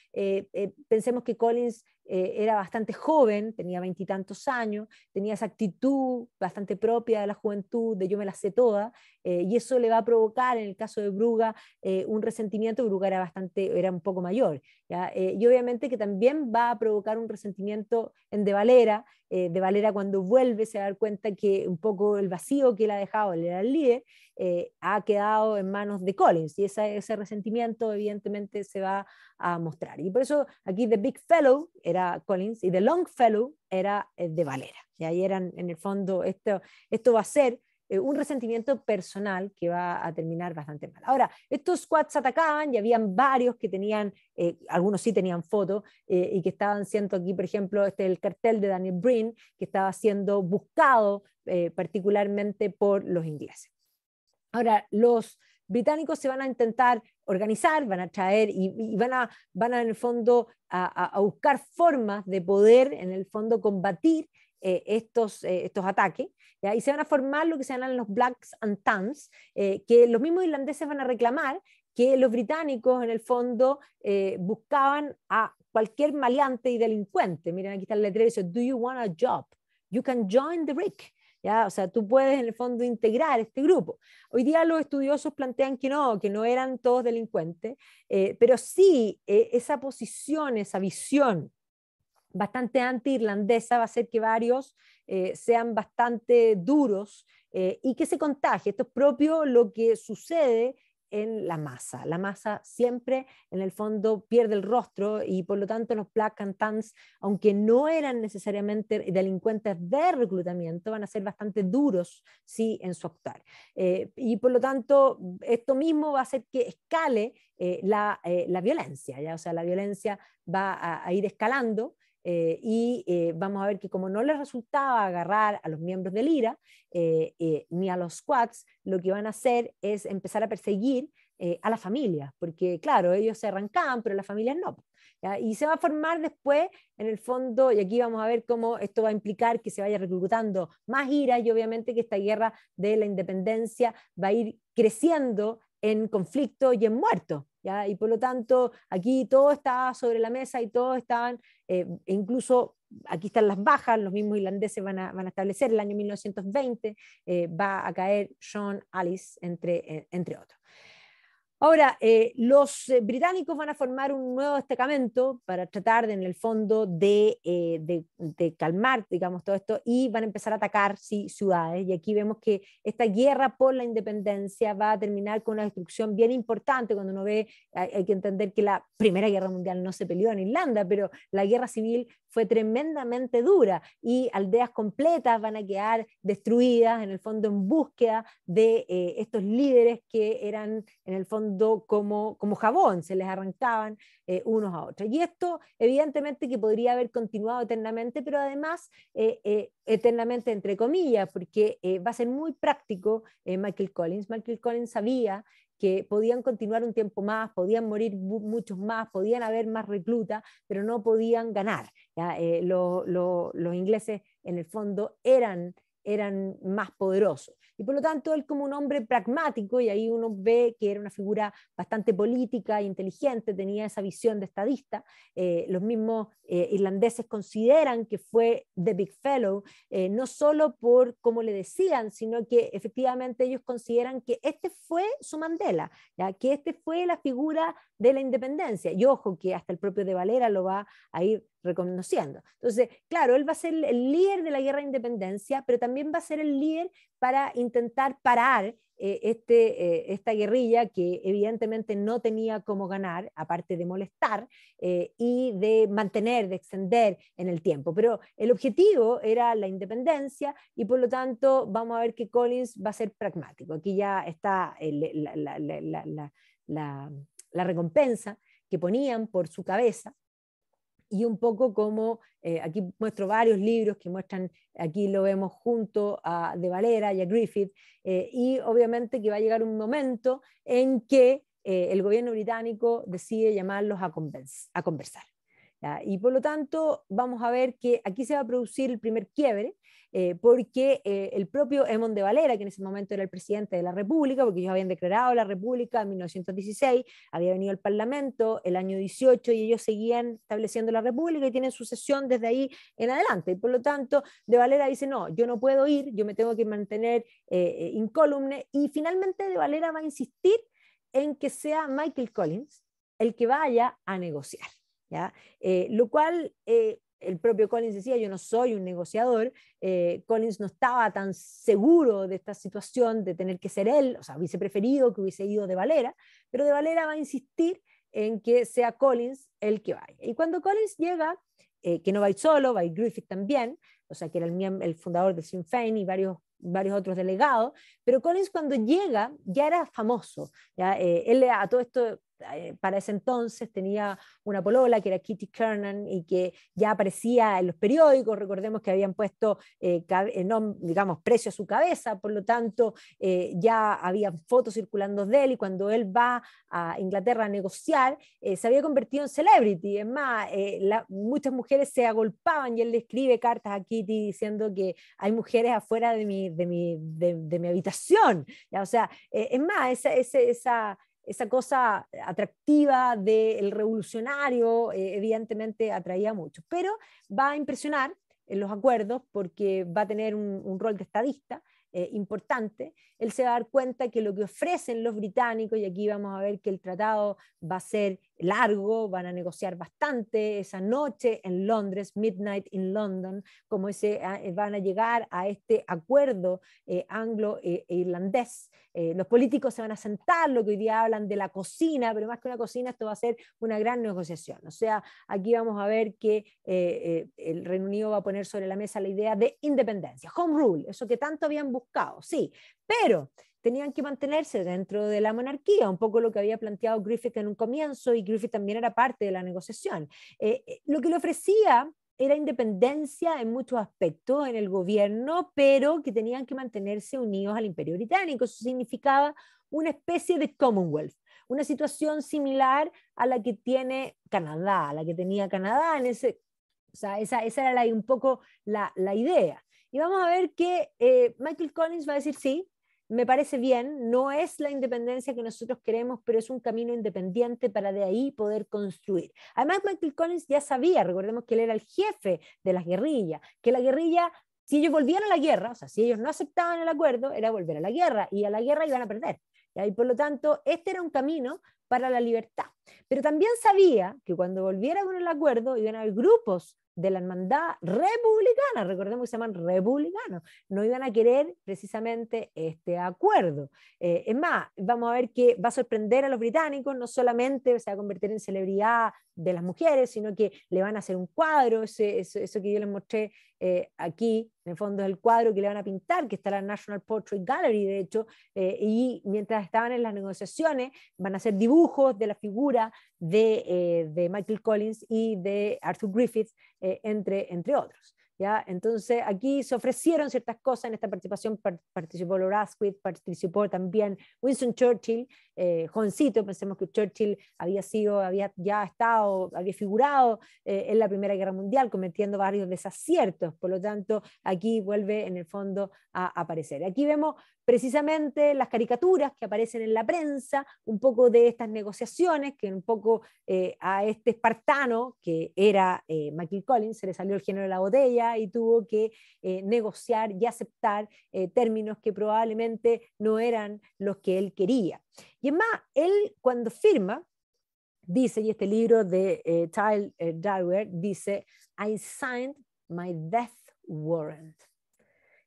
Speaker 1: pensemos que Collins era bastante joven, tenía 20 y tantos años, tenía esa actitud bastante propia de la juventud, de yo me la sé toda, y eso le va a provocar, en el caso de Bruga, un resentimiento. Bruga era un poco mayor, ¿ya? Y obviamente que también va a provocar un resentimiento en De Valera. De Valera cuando vuelve se va a dar cuenta que un poco el vacío que él ha dejado, él era el líder, ha quedado en manos de Collins, y ese resentimiento evidentemente se va a mostrar. Y por eso aquí The Big Fellow era Collins y The Long Fellow era De Valera. Y ahí eran, en el fondo, esto va a ser un resentimiento personal que va a terminar bastante mal. Ahora, estos squads atacaban y habían varios que tenían, algunos sí tenían fotos, y que estaban siendo aquí, por ejemplo, el cartel de Daniel Breen, que estaba siendo buscado particularmente por los ingleses. Ahora, los británicos se van a intentar organizar, van a traer y van a en el fondo a buscar formas de poder en el fondo combatir estos ataques, ¿ya? Y se van a formar lo que se llaman los Blacks and Tans, que los mismos irlandeses van a reclamar que los británicos en el fondo buscaban a cualquier maleante y delincuente. Miren, aquí está el letrero, dice, "Do you want a job? You can join the RIC." ¿Ya? O sea, tú puedes en el fondo integrar este grupo. Hoy día los estudiosos plantean que no eran todos delincuentes, pero sí esa posición, esa visión bastante anti-irlandesa va a hacer que varios sean bastante duros y que se contagie. Esto es propio lo que sucede en la masa. La masa siempre, en el fondo, pierde el rostro y por lo tanto los Black and Tans, aunque no eran necesariamente delincuentes de reclutamiento, van a ser bastante duros, sí, en su actuar. Y por lo tanto, esto mismo va a hacer que escale la violencia, ¿ya? O sea, la violencia va a ir escalando. Vamos a ver que como no les resultaba agarrar a los miembros del IRA ni a los squads, lo que van a hacer es empezar a perseguir a las familias, porque claro, ellos se arrancaban, pero las familias no. ¿Ya? Y se va a formar después, en el fondo, y aquí vamos a ver cómo esto va a implicar que se vaya reclutando más IRA y obviamente que esta guerra de la independencia va a ir creciendo en conflicto y en muertos. ¿Ya? Y por lo tanto, aquí todo está sobre la mesa y todos estaban, incluso aquí están las bajas, los mismos irlandeses van a establecer el año 1920, va a caer Sean Alice, entre otros. Ahora, los británicos van a formar un nuevo destacamento para tratar, en el fondo, de calmar, digamos, todo esto, y van a empezar a atacar, sí, ciudades. Y aquí vemos que esta guerra por la independencia va a terminar con una destrucción bien importante. Cuando uno ve, hay que entender que la Primera Guerra Mundial no se peleó en Irlanda, pero la guerra civil fue tremendamente dura y aldeas completas van a quedar destruidas, en el fondo, en búsqueda de estos líderes que eran, en el fondo, como jabón, se les arrancaban unos a otros. Y esto, evidentemente, que podría haber continuado eternamente, pero además eternamente entre comillas, porque va a ser muy práctico Michael Collins. Michael Collins sabía que podían continuar un tiempo más, podían morir muchos más, podían haber más reclutas, pero no podían ganar. Los ingleses, en el fondo, eran más poderosos. Y por lo tanto, él como un hombre pragmático, y ahí uno ve que era una figura bastante política, inteligente, tenía esa visión de estadista, los mismos irlandeses consideran que fue The Big Fellow, no solo por cómo le decían, sino que efectivamente ellos consideran que este fue su Mandela, ¿ya? Que este fue la figura de la independencia. Y ojo, que hasta el propio de Valera lo va a ir reconociendo. Entonces, claro, él va a ser el líder de la guerra de independencia, pero también va a ser el líder para intentar parar esta guerrilla que evidentemente no tenía cómo ganar, aparte de molestar y de mantener, de extender en el tiempo. Pero el objetivo era la independencia y por lo tanto vamos a ver que Collins va a ser pragmático. Aquí ya está la recompensa que ponían por su cabeza. Y un poco como, aquí muestro varios libros que muestran, aquí lo vemos junto a De Valera y a Griffith, y obviamente que va a llegar un momento en que el gobierno británico decide llamarlos a conversar. ¿Ya? Y por lo tanto vamos a ver que aquí se va a producir el primer quiebre, porque el propio Eamon de Valera, que en ese momento era el presidente de la República, porque ellos habían declarado la República en 1916, había venido al Parlamento el año 18 y ellos seguían estableciendo la República y tienen sucesión desde ahí en adelante. Y por lo tanto, de Valera dice, no, yo no puedo ir, yo me tengo que mantener incólume, y finalmente de Valera va a insistir en que sea Michael Collins el que vaya a negociar. ¿Ya? Lo cual el propio Collins decía, yo no soy un negociador. Collins no estaba tan seguro de esta situación, de tener que ser él, o sea, hubiese preferido que hubiese ido de Valera, pero de Valera va a insistir en que sea Collins el que vaya. Y cuando Collins llega, que no va a ir solo, va a ir Griffith también, o sea, que era el fundador de Sinn Féin y varios otros delegados, pero Collins cuando llega ya era famoso, ¿ya? Él a todo esto, para ese entonces tenía una polola que era Kitty Kernan y que ya aparecía en los periódicos. Recordemos que habían puesto digamos, precio a su cabeza, por lo tanto ya había fotos circulando de él, y cuando él va a Inglaterra a negociar se había convertido en celebrity. Es más, muchas mujeres se agolpaban y él le escribe cartas a Kitty diciendo que hay mujeres afuera de mi habitación, ¿ya? O sea, es más, esa cosa atractiva del revolucionario evidentemente atraía mucho, pero va a impresionar en los acuerdos porque va a tener un rol de estadista importante. Él se va a dar cuenta que lo que ofrecen los británicos, y aquí vamos a ver que el tratado va a ser largo, van a negociar bastante esa noche en Londres, Midnight in London, como van a llegar a este acuerdo anglo-irlandés. Los políticos se van a sentar, lo que hoy día hablan de la cocina, pero más que una cocina, esto va a ser una gran negociación. O sea, aquí vamos a ver que el Reino Unido va a poner sobre la mesa la idea de independencia, home rule, eso que tanto habían buscado, sí, pero tenían que mantenerse dentro de la monarquía, un poco lo que había planteado Griffith en un comienzo, y Griffith también era parte de la negociación. Lo que le ofrecía era independencia en muchos aspectos en el gobierno, pero que tenían que mantenerse unidos al Imperio Británico. Eso significaba una especie de Commonwealth, una situación similar a la que tiene Canadá, a la que tenía Canadá en ese, o sea, esa era un poco la idea. Y vamos a ver que Michael Collins va a decir sí, me parece bien, no es la independencia que nosotros queremos, pero es un camino independiente para de ahí poder construir. Además, Michael Collins ya sabía, recordemos que él era el jefe de las guerrillas, que la guerrilla, si ellos volvían a la guerra, o sea, si ellos no aceptaban el acuerdo, era volver a la guerra, y a la guerra iban a perder. Y por lo tanto, este era un camino para la libertad. Pero también sabía que cuando volviera con el acuerdo iban a haber grupos de la hermandad republicana, recordemos que se llaman republicanos, no iban a querer precisamente este acuerdo. Es más, vamos a ver que va a sorprender a los británicos, no solamente se va a convertir en celebridad de las mujeres, sino que le van a hacer un cuadro, eso que yo les mostré aquí, en el fondo es el cuadro que le van a pintar, que está en la National Portrait Gallery, de hecho, y mientras estaban en las negociaciones, van a hacer dibujos de la figura de Michael Collins y de Arthur Griffith, entre otros. ¿Ya? Entonces aquí se ofrecieron ciertas cosas. En esta participación participó Lord Asquith, participó también Winston Churchill, jovencito, pensemos que Churchill había figurado en la Primera Guerra Mundial, cometiendo varios desaciertos, por lo tanto aquí vuelve en el fondo a aparecer. Aquí vemos precisamente las caricaturas que aparecen en la prensa, un poco de estas negociaciones, que un poco a este espartano, que era Michael Collins, se le salió el género de la botella y tuvo que negociar y aceptar términos que probablemente no eran los que él quería. Y es más, él cuando firma, dice, y este libro de Tyler Dyer dice, I signed my death warrant.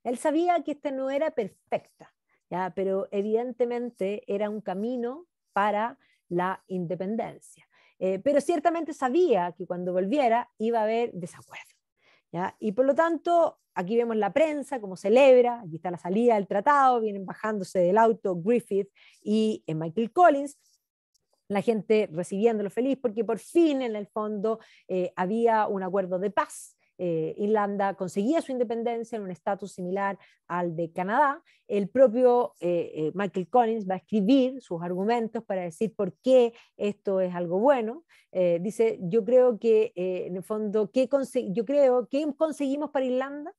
Speaker 1: Él sabía que esta no era perfecta, ¿ya? Pero evidentemente era un camino para la independencia. Pero ciertamente sabía que cuando volviera iba a haber desacuerdo, ¿ya? Y por lo tanto, aquí vemos la prensa, cómo celebra, aquí está la salida del tratado, vienen bajándose del auto Griffith y Michael Collins, la gente recibiéndolo feliz porque por fin en el fondo había un acuerdo de paz. Irlanda conseguía su independencia en un estatus similar al de Canadá. El propio Michael Collins va a escribir sus argumentos para decir por qué esto es algo bueno. Dice, yo creo que en el fondo, ¿qué conseguimos para Irlanda?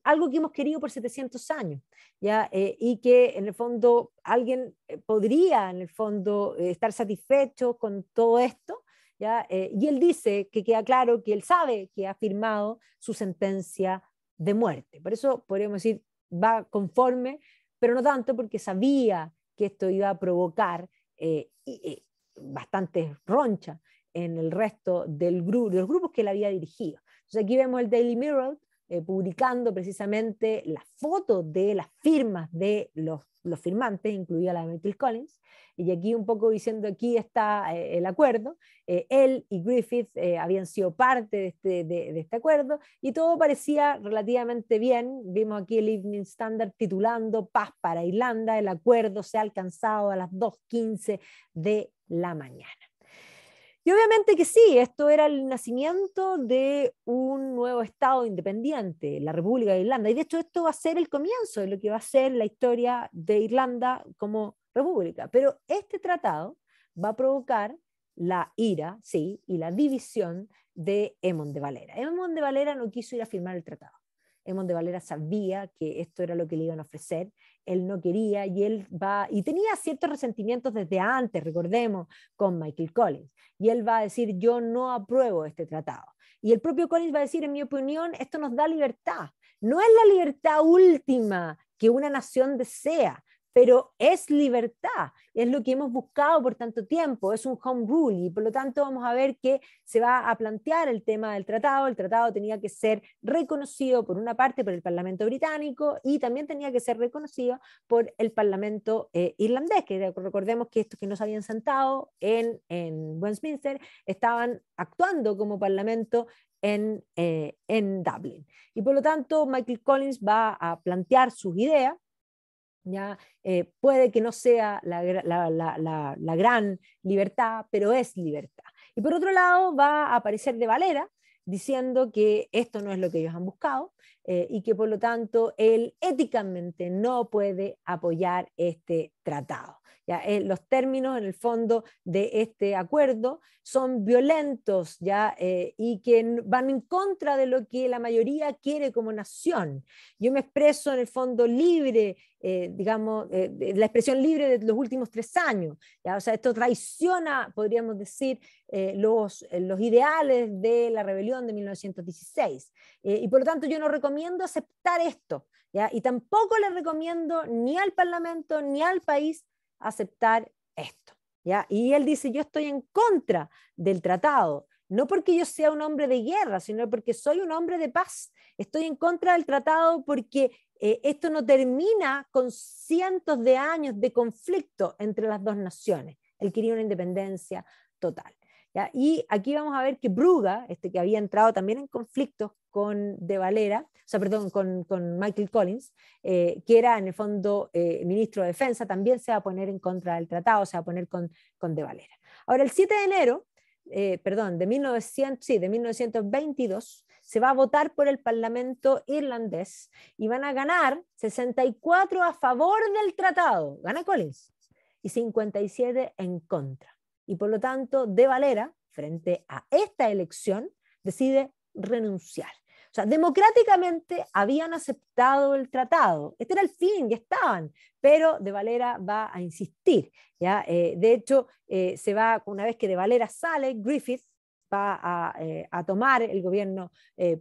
Speaker 1: Algo que hemos querido por 700 años, ¿ya? Y que en el fondo alguien podría en el fondo estar satisfecho con todo esto, ¿ya? Y él dice que queda claro que él sabe que ha firmado su sentencia de muerte. Por eso podríamos decir, va conforme, pero no tanto porque sabía que esto iba a provocar bastante roncha en el resto de los grupos que él había dirigido. Entonces aquí vemos el Daily Mirror publicando precisamente las fotos de las firmas de los firmantes, incluida la de Michael Collins, y aquí un poco diciendo aquí está el acuerdo. Él y Griffith habían sido parte de este acuerdo y todo parecía relativamente bien. Vimos aquí el Evening Standard titulando Paz para Irlanda, el acuerdo se ha alcanzado a las 2:15 de la mañana. Y obviamente que sí, esto era el nacimiento de un nuevo Estado independiente, la República de Irlanda. Y de hecho esto va a ser el comienzo de lo que va a ser la historia de Irlanda como república. Pero este tratado va a provocar la ira, sí, y la división de Eamon de Valera. Eamon de Valera no quiso ir a firmar el tratado. Eamon de Valera sabía que esto era lo que le iban a ofrecer, él no quería y tenía ciertos resentimientos desde antes, recordemos, con Michael Collins, y él va a decir, yo no apruebo este tratado. Y el propio Collins va a decir, en mi opinión, esto nos da libertad. No es la libertad última que una nación desea, pero es libertad, es lo que hemos buscado por tanto tiempo, es un home rule, y por lo tanto vamos a ver que se va a plantear el tema del tratado. El tratado tenía que ser reconocido por una parte por el Parlamento británico y también tenía que ser reconocido por el Parlamento irlandés, que recordemos que estos que no se habían sentado en Westminster estaban actuando como Parlamento en Dublin. Y por lo tanto Michael Collins va a plantear sus ideas. ¿Ya? Puede que no sea la gran libertad, pero es libertad. Y por otro lado va a aparecer De Valera diciendo que esto no es lo que ellos han buscado y que por lo tanto él éticamente no puede apoyar este tratado. ¿Ya? Los términos en el fondo de este acuerdo son violentos, ¿ya? Y que van en contra de lo que la mayoría quiere como nación. Yo me expreso en el fondo libre, digamos, la expresión libre de los últimos 3 años. ¿Ya? O sea, esto traiciona, podríamos decir, los ideales de la rebelión de 1916. Y por lo tanto yo no recomiendo aceptar esto. ¿Ya? Y tampoco le recomiendo ni al Parlamento ni al país aceptar esto. ¿Ya? Y él dice, yo estoy en contra del tratado, no porque yo sea un hombre de guerra, sino porque soy un hombre de paz. Estoy en contra del tratado porque esto no termina con cientos de años de conflicto entre las dos naciones. Él quería una independencia total. ¿Ya? Y aquí vamos a ver que Bruga, que había entrado también en conflictos con De Valera, o sea, perdón, con Michael Collins, que era en el fondo ministro de Defensa, también se va a poner en contra del tratado, se va a poner con De Valera. Ahora, el 7 de enero, de 1922, se va a votar por el Parlamento irlandés y van a ganar 64 a favor del tratado, gana Collins, y 57 en contra. Y por lo tanto, De Valera, frente a esta elección, decide renunciar. O sea, democráticamente habían aceptado el tratado. Este era el fin, ya estaban, pero De Valera va a insistir. ¿Ya? De hecho, una vez que De Valera sale, Griffith va a tomar el gobierno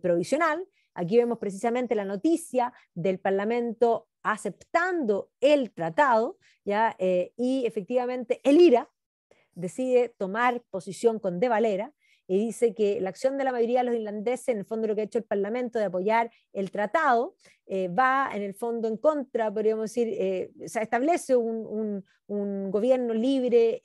Speaker 1: provisional. Aquí vemos precisamente la noticia del Parlamento aceptando el tratado, ¿ya? Y efectivamente el IRA decide tomar posición con De Valera y dice que la acción de la mayoría de los irlandeses, en el fondo lo que ha hecho el Parlamento de apoyar el tratado, va en el fondo en contra, podríamos decir, se establece un gobierno libre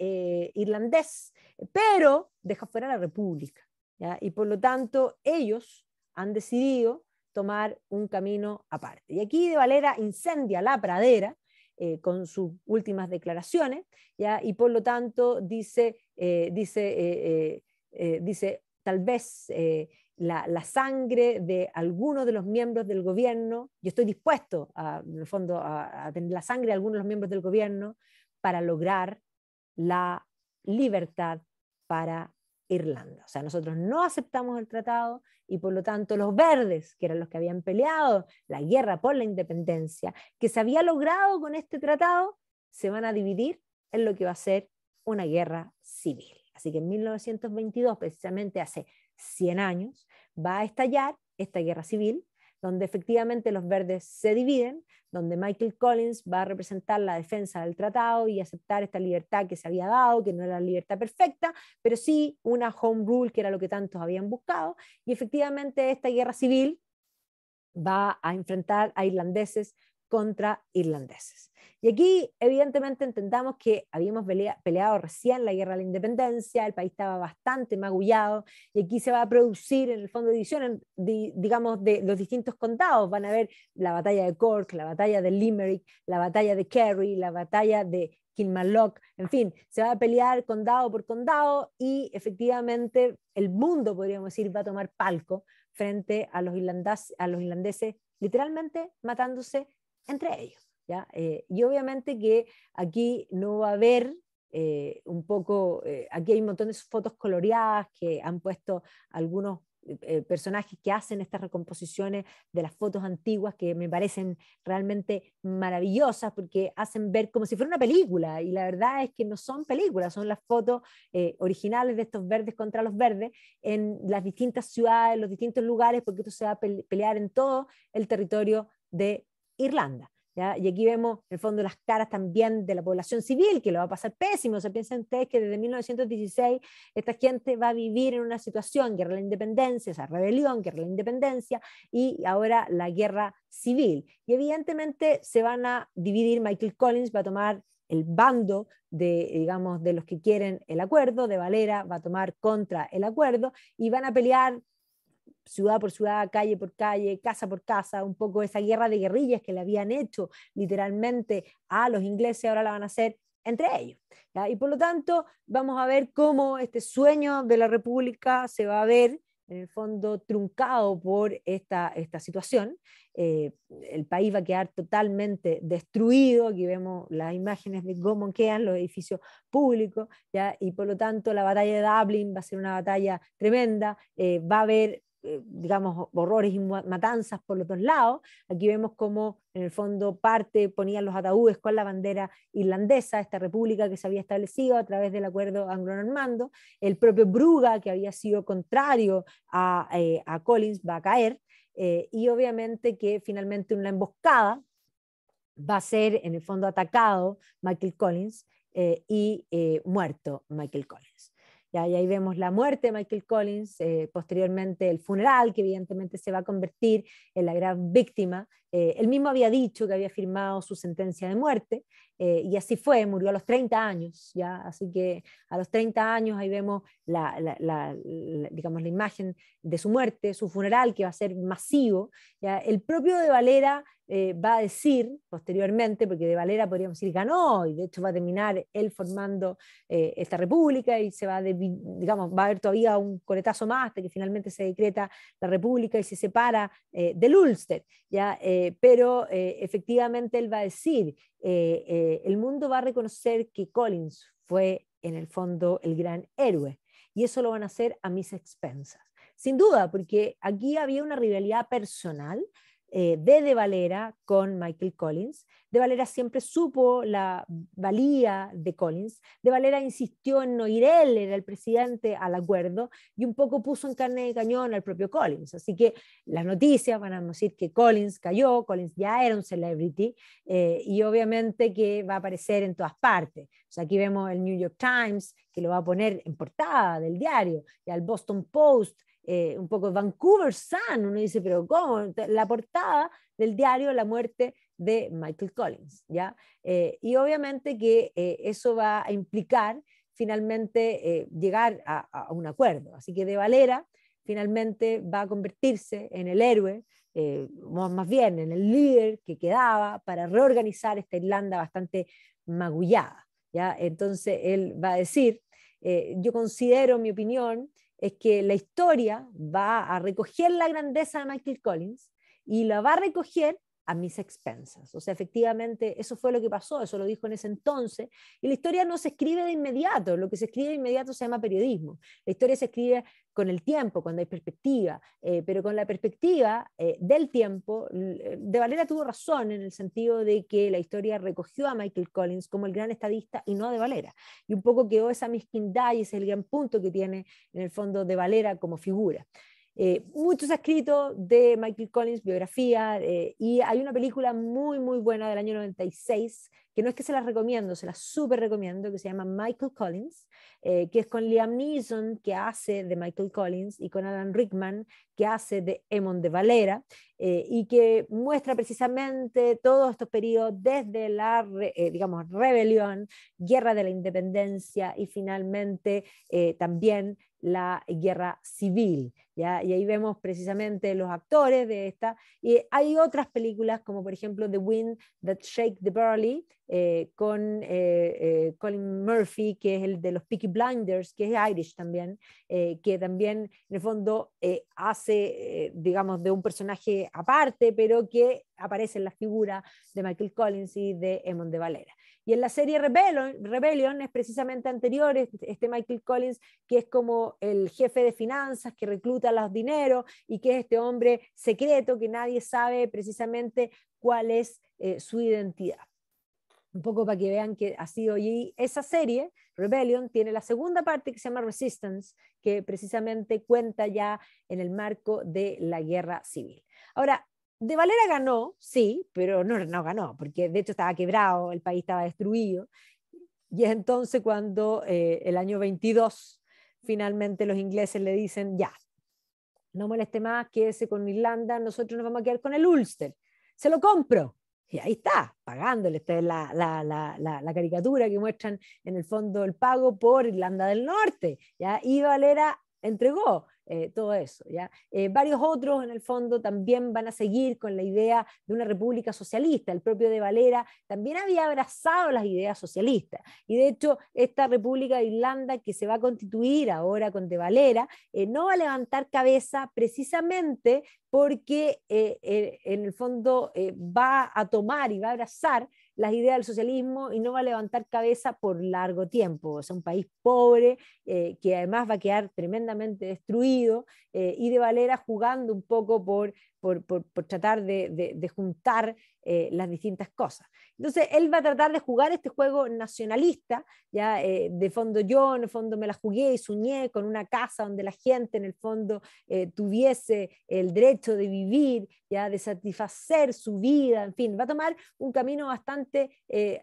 Speaker 1: irlandés, pero deja fuera la República. ¿Ya? Y por lo tanto ellos han decidido tomar un camino aparte. Y aquí De Valera incendia la pradera, con sus últimas declaraciones, ¿ya? Y por lo tanto dice tal vez la sangre de algunos de los miembros del gobierno, yo estoy dispuesto en el fondo a tener la sangre de algunos de los miembros del gobierno para lograr la libertad para Irlanda. O sea, nosotros no aceptamos el tratado y por lo tanto los verdes, que eran los que habían peleado la guerra por la independencia, que se había logrado con este tratado, se van a dividir en lo que va a ser una guerra civil. Así que en 1922, precisamente hace 100 años, va a estallar esta guerra civil, donde efectivamente los verdes se dividen, donde Michael Collins va a representar la defensa del tratado y aceptar esta libertad que se había dado, que no era la libertad perfecta, pero sí una home rule, que era lo que tantos habían buscado, y efectivamente esta guerra civil va a enfrentar a irlandeses contra irlandeses. Y aquí evidentemente entendamos que habíamos peleado recién la guerra de la independencia, el país estaba bastante magullado y aquí se va a producir en el fondo de división, digamos, de los distintos condados. Van a ver la batalla de Cork, la batalla de Limerick, la batalla de Kerry, la batalla de Kilmallock, en fin, se va a pelear condado por condado y efectivamente el mundo, podríamos decir, va a tomar palco frente a los irlandeses, literalmente matándose entre ellos. ¿Ya? Y obviamente que aquí no va a haber aquí hay un montón de fotos coloreadas que han puesto algunos personajes que hacen estas recomposiciones de las fotos antiguas que me parecen realmente maravillosas porque hacen ver como si fuera una película y la verdad es que no son películas, son las fotos originales de estos verdes contra los verdes en las distintas ciudades, en los distintos lugares, porque esto se va a pelear en todo el territorio de Irlanda. ¿ya? Y aquí vemos, en el fondo, las caras también de la población civil, que lo va a pasar pésimo. O sea, piensen ustedes que desde 1916 esta gente va a vivir en una situación, guerra de la independencia, esa rebelión, guerra de la independencia, y ahora la guerra civil. Y evidentemente se van a dividir. Michael Collins va a tomar el bando de, digamos, de los que quieren el acuerdo, de Valera va a tomar contra el acuerdo, y van a pelear ciudad por ciudad, calle por calle, casa por casa, un poco esa guerra de guerrillas que le habían hecho literalmente a los ingleses, ahora la van a hacer entre ellos. ¿Ya? Y por lo tanto, vamos a ver cómo este sueño de la República se va a ver en el fondo truncado por esta situación. El país va a quedar totalmente destruido. Aquí vemos las imágenes de cómo quedan los edificios públicos, ¿ya? Y por lo tanto la batalla de Dublín va a ser una batalla tremenda. Va a haber digamos, horrores y matanzas por los dos lados. Aquí vemos cómo en el fondo parte ponían los ataúdes con la bandera irlandesa, esta república que se había establecido a través del acuerdo anglo-normando. El propio Bruga, que había sido contrario a Collins, va a caer, y obviamente que finalmente una emboscada va a ser en el fondo atacado Michael Collins, y muerto Michael Collins. ¿Ya? Y ahí vemos la muerte de Michael Collins, posteriormente el funeral, que evidentemente se va a convertir en la gran víctima. Él mismo había dicho que había firmado su sentencia de muerte, y así fue, murió a los 30 años, ¿ya? Así que a los 30 años ahí vemos digamos, la imagen de su muerte, su funeral, que va a ser masivo. ¿Ya? El propio de Valera va a decir posteriormente, porque de Valera podríamos decir ganó, y de hecho va a terminar él formando esta república, y se va digamos, va a haber todavía un coletazo más hasta que finalmente se decreta la república y se separa del Ulster, ¿ya? Pero efectivamente él va a decir, el mundo va a reconocer que Collins fue en el fondo el gran héroe, y eso lo van a hacer a mis expensas. Sin duda, porque aquí había una rivalidad personal de Valera con Michael Collins. De Valera siempre supo la valía de Collins. De Valera insistió en no ir él, era el presidente, al acuerdo, y un poco puso en carne de cañón al propio Collins. Así que las noticias van a decir que Collins cayó, Collins ya era un celebrity, y obviamente que va a aparecer en todas partes. O sea, aquí vemos el New York Times, que lo va a poner en portada del diario, y al Boston Post, un poco Vancouver Sun. Uno dice, pero ¿cómo? La portada del diario, la muerte de Michael Collins, ¿ya? Y obviamente que eso va a implicar finalmente llegar a un acuerdo. Así que de Valera finalmente va a convertirse en el héroe, más bien en el líder que quedaba para reorganizar esta Irlanda bastante magullada, ¿ya? Entonces él va a decir, yo considero, mi opinión, es que la historia va a recoger la grandeza de Michael Collins y la va a recoger a mis expensas. O sea, efectivamente, eso fue lo que pasó, eso lo dijo en ese entonces, y la historia no se escribe de inmediato, lo que se escribe de inmediato se llama periodismo. La historia se escribe con el tiempo, cuando hay perspectiva, pero con la perspectiva del tiempo, de Valera tuvo razón en el sentido de que la historia recogió a Michael Collins como el gran estadista y no a de Valera, y un poco quedó esa mezquindad, y ese es el gran punto que tiene en el fondo de Valera como figura. Mucho se ha escrito de Michael Collins, biografía, y hay una película muy, muy buena del año 96, que no es que se la recomiendo, se la súper recomiendo, que se llama Michael Collins, que es con Liam Neeson, que hace de Michael Collins, y con Alan Rickman, que hace de Eamon de Valera, y que muestra precisamente todos estos periodos desde la digamos, rebelión, guerra de la independencia, y finalmente también la guerra civil, ¿ya? Y ahí vemos precisamente los actores de esta, y hay otras películas como por ejemplo The Wind That Shake the Barley, con Colin Murphy, que es el de los Peaky Blinders, que es Irish también, que también en el fondo hace, digamos, de un personaje aparte, pero que aparece en la figura de Michael Collins y de Eamon de Valera. Y en la serie Rebellion es precisamente anterior, este Michael Collins, que es como el jefe de finanzas que recluta los dineros, y que es este hombre secreto que nadie sabe precisamente cuál es su identidad. Un poco para que vean que ha sido, y esa serie, Rebellion, tiene la segunda parte que se llama Resistance, que precisamente cuenta ya en el marco de la guerra civil. Ahora, De Valera ganó, sí, pero no ganó, porque de hecho estaba quebrado, el país estaba destruido. Y es entonces cuando el año 22 finalmente los ingleses le dicen, ya, no moleste más, quédese con Irlanda, nosotros nos vamos a quedar con el Ulster, se lo compro. Y ahí está, pagándole. Esta es la caricatura que muestran en el fondo el pago por Irlanda del Norte. ¿Ya? Y Valera entregó todo eso. ¿Ya? Varios otros en el fondo también van a seguir con la idea de una república socialista. El propio de Valera también había abrazado las ideas socialistas. Y de hecho, esta República de Irlanda que se va a constituir ahora con de Valera, no va a levantar cabeza precisamente porque en el fondo va a tomar y va a abrazar las ideas del socialismo y no va a levantar cabeza por largo tiempo. O sea, un país pobre que además va a quedar tremendamente destruido y de Valera jugando un poco por tratar de juntar las distintas cosas. Entonces, él va a tratar de jugar este juego nacionalista, ya de fondo yo, en el fondo me la jugué y soñé con una casa donde la gente en el fondo tuviese el derecho de vivir, ya de satisfacer su vida, en fin, va a tomar un camino bastante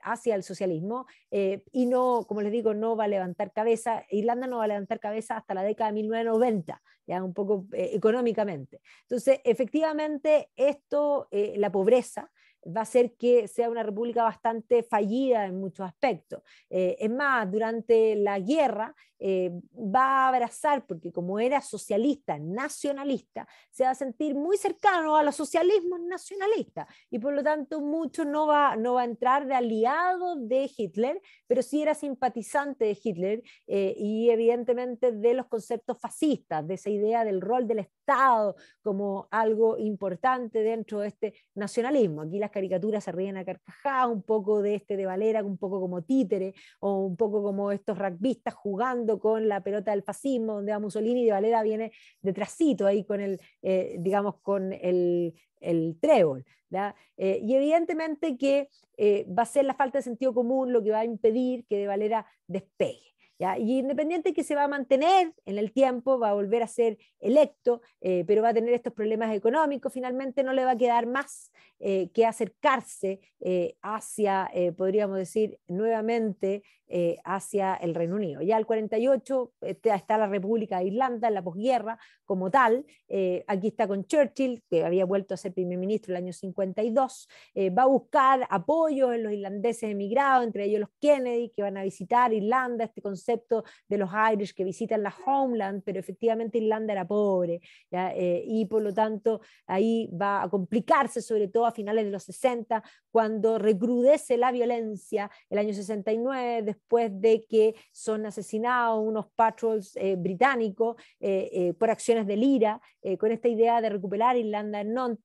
Speaker 1: hacia el socialismo y no, como les digo, no va a levantar cabeza, Irlanda no va a levantar cabeza hasta la década de 1990, ya un poco económicamente. Entonces, efectivamente, esto, la pobreza, va a hacer que sea una república bastante fallida en muchos aspectos. Es más, durante la guerra va a abrazar, porque como era socialista, nacionalista, se va a sentir muy cercano a los socialismos nacionalistas y por lo tanto mucho no va a entrar de aliado de Hitler, pero sí era simpatizante de Hitler y evidentemente de los conceptos fascistas, de esa idea del rol del Estado como algo importante dentro de este nacionalismo. Aquí las caricaturas se ríen a carcajadas, un poco de este de Valera, un poco como títere, o un poco como estos rugbyistas jugando con la pelota del fascismo, donde va Mussolini y de Valera viene detrásito ahí con digamos, con el trébol. Y evidentemente que va a ser la falta de sentido común lo que va a impedir que de Valera despegue. ¿Ya? Y independiente que se va a mantener en el tiempo, va a volver a ser electo, pero va a tener estos problemas económicos, finalmente no le va a quedar más que acercarse hacia, podríamos decir, nuevamente hacia el Reino Unido. Ya al 48 está la República de Irlanda en la posguerra como tal, aquí está con Churchill, que había vuelto a ser primer ministro el año 52, va a buscar apoyo en los irlandeses emigrados, entre ellos los Kennedy, que van a visitar Irlanda, este concepto de los Irish que visitan la homeland, pero efectivamente Irlanda era pobre, ¿ya? Y por lo tanto ahí va a complicarse, sobre todo a finales de los 60, cuando recrudece la violencia, el año 69, después de que son asesinados unos patrols británicos por acciones del IRA, con esta idea de recuperar Irlanda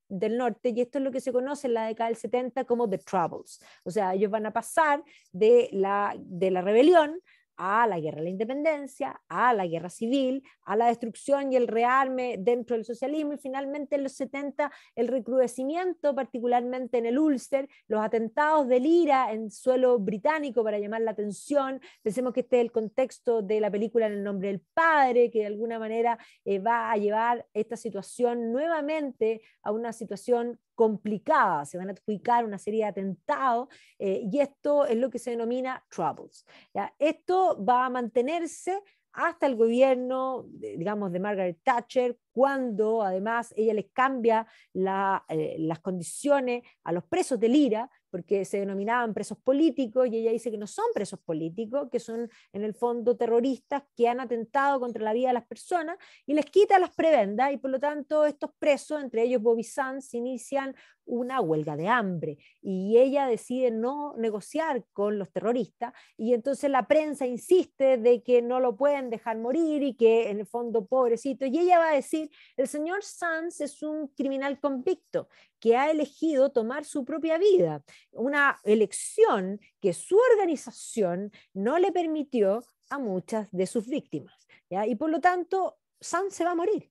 Speaker 1: del Norte, y esto es lo que se conoce en la década del 70 como The Troubles. O sea, ellos van a pasar de la rebelión a la guerra de la independencia, a la guerra civil, a la destrucción y el rearme dentro del socialismo y finalmente en los 70 el recrudecimiento, particularmente en el Ulster, los atentados del IRA en suelo británico para llamar la atención. Pensemos que este es el contexto de la película En el nombre del padre, que de alguna manera va a llevar esta situación nuevamente a una situación complicada, se van a adjudicar una serie de atentados y esto es lo que se denomina Troubles. ¿Ya? Esto va a mantenerse hasta el gobierno, digamos, de Margaret Thatcher, cuando además ella les cambia las condiciones a los presos del IRA, porque se denominaban presos políticos, y ella dice que no son presos políticos, que son en el fondo terroristas que han atentado contra la vida de las personas, y les quita las prebendas, y por lo tanto estos presos, entre ellos Bobby Sands, inician una huelga de hambre, y ella decide no negociar con los terroristas, y entonces la prensa insiste de que no lo pueden dejar morir, y que en el fondo pobrecito, y ella va a decir, el señor Sands es un criminal convicto, que ha elegido tomar su propia vida, una elección que su organización no le permitió a muchas de sus víctimas, ¿ya? Y por lo tanto, Sands se va a morir.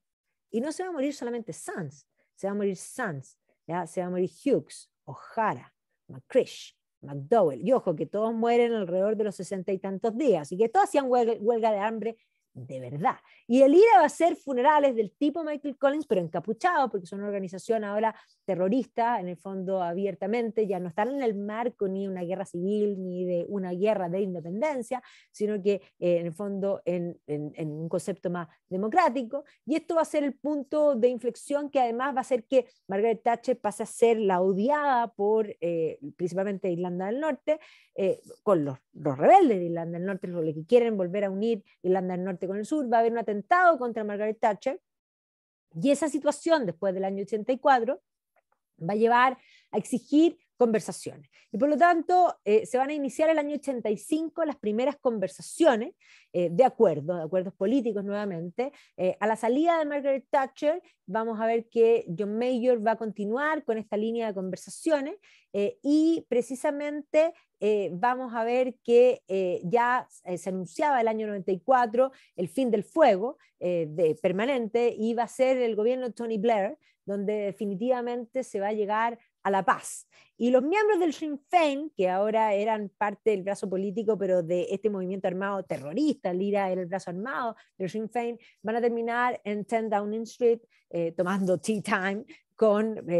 Speaker 1: Y no se va a morir solamente Sands, se va a morir Sands, ¿ya? Se va a morir Hughes, O'Hara, McCrish, McDowell. Y ojo, que todos mueren alrededor de los 60 y tantos días, y que todos hacían huelga de hambre de verdad. Y el IRA va a hacer funerales del tipo Michael Collins, pero encapuchados, porque son una organización ahora terrorista, en el fondo abiertamente, ya no están en el marco ni de una guerra civil, ni de una guerra de independencia, sino que en el fondo en un concepto más democrático. Y esto va a ser el punto de inflexión que además va a hacer que Margaret Thatcher pase a ser la odiada por principalmente Irlanda del Norte, con los rebeldes de Irlanda del Norte, los que quieren volver a unir Irlanda del Norte con el sur. Va a haber un atentado contra Margaret Thatcher, y esa situación después del año 84 va a llevar a exigir conversaciones. Y por lo tanto, se van a iniciar el año 85 las primeras conversaciones de acuerdos políticos nuevamente. A la salida de Margaret Thatcher, vamos a ver que John Major va a continuar con esta línea de conversaciones y precisamente vamos a ver que ya se anunciaba el año 94 el fin del fuego permanente, y va a ser el gobierno de Tony Blair donde definitivamente se va a llegar a la paz. Y los miembros del Sinn Féin, que ahora eran parte del brazo político, pero de este movimiento armado terrorista, el IRA era el brazo armado del Sinn Féin, van a terminar en 10 Downing Street tomando tea time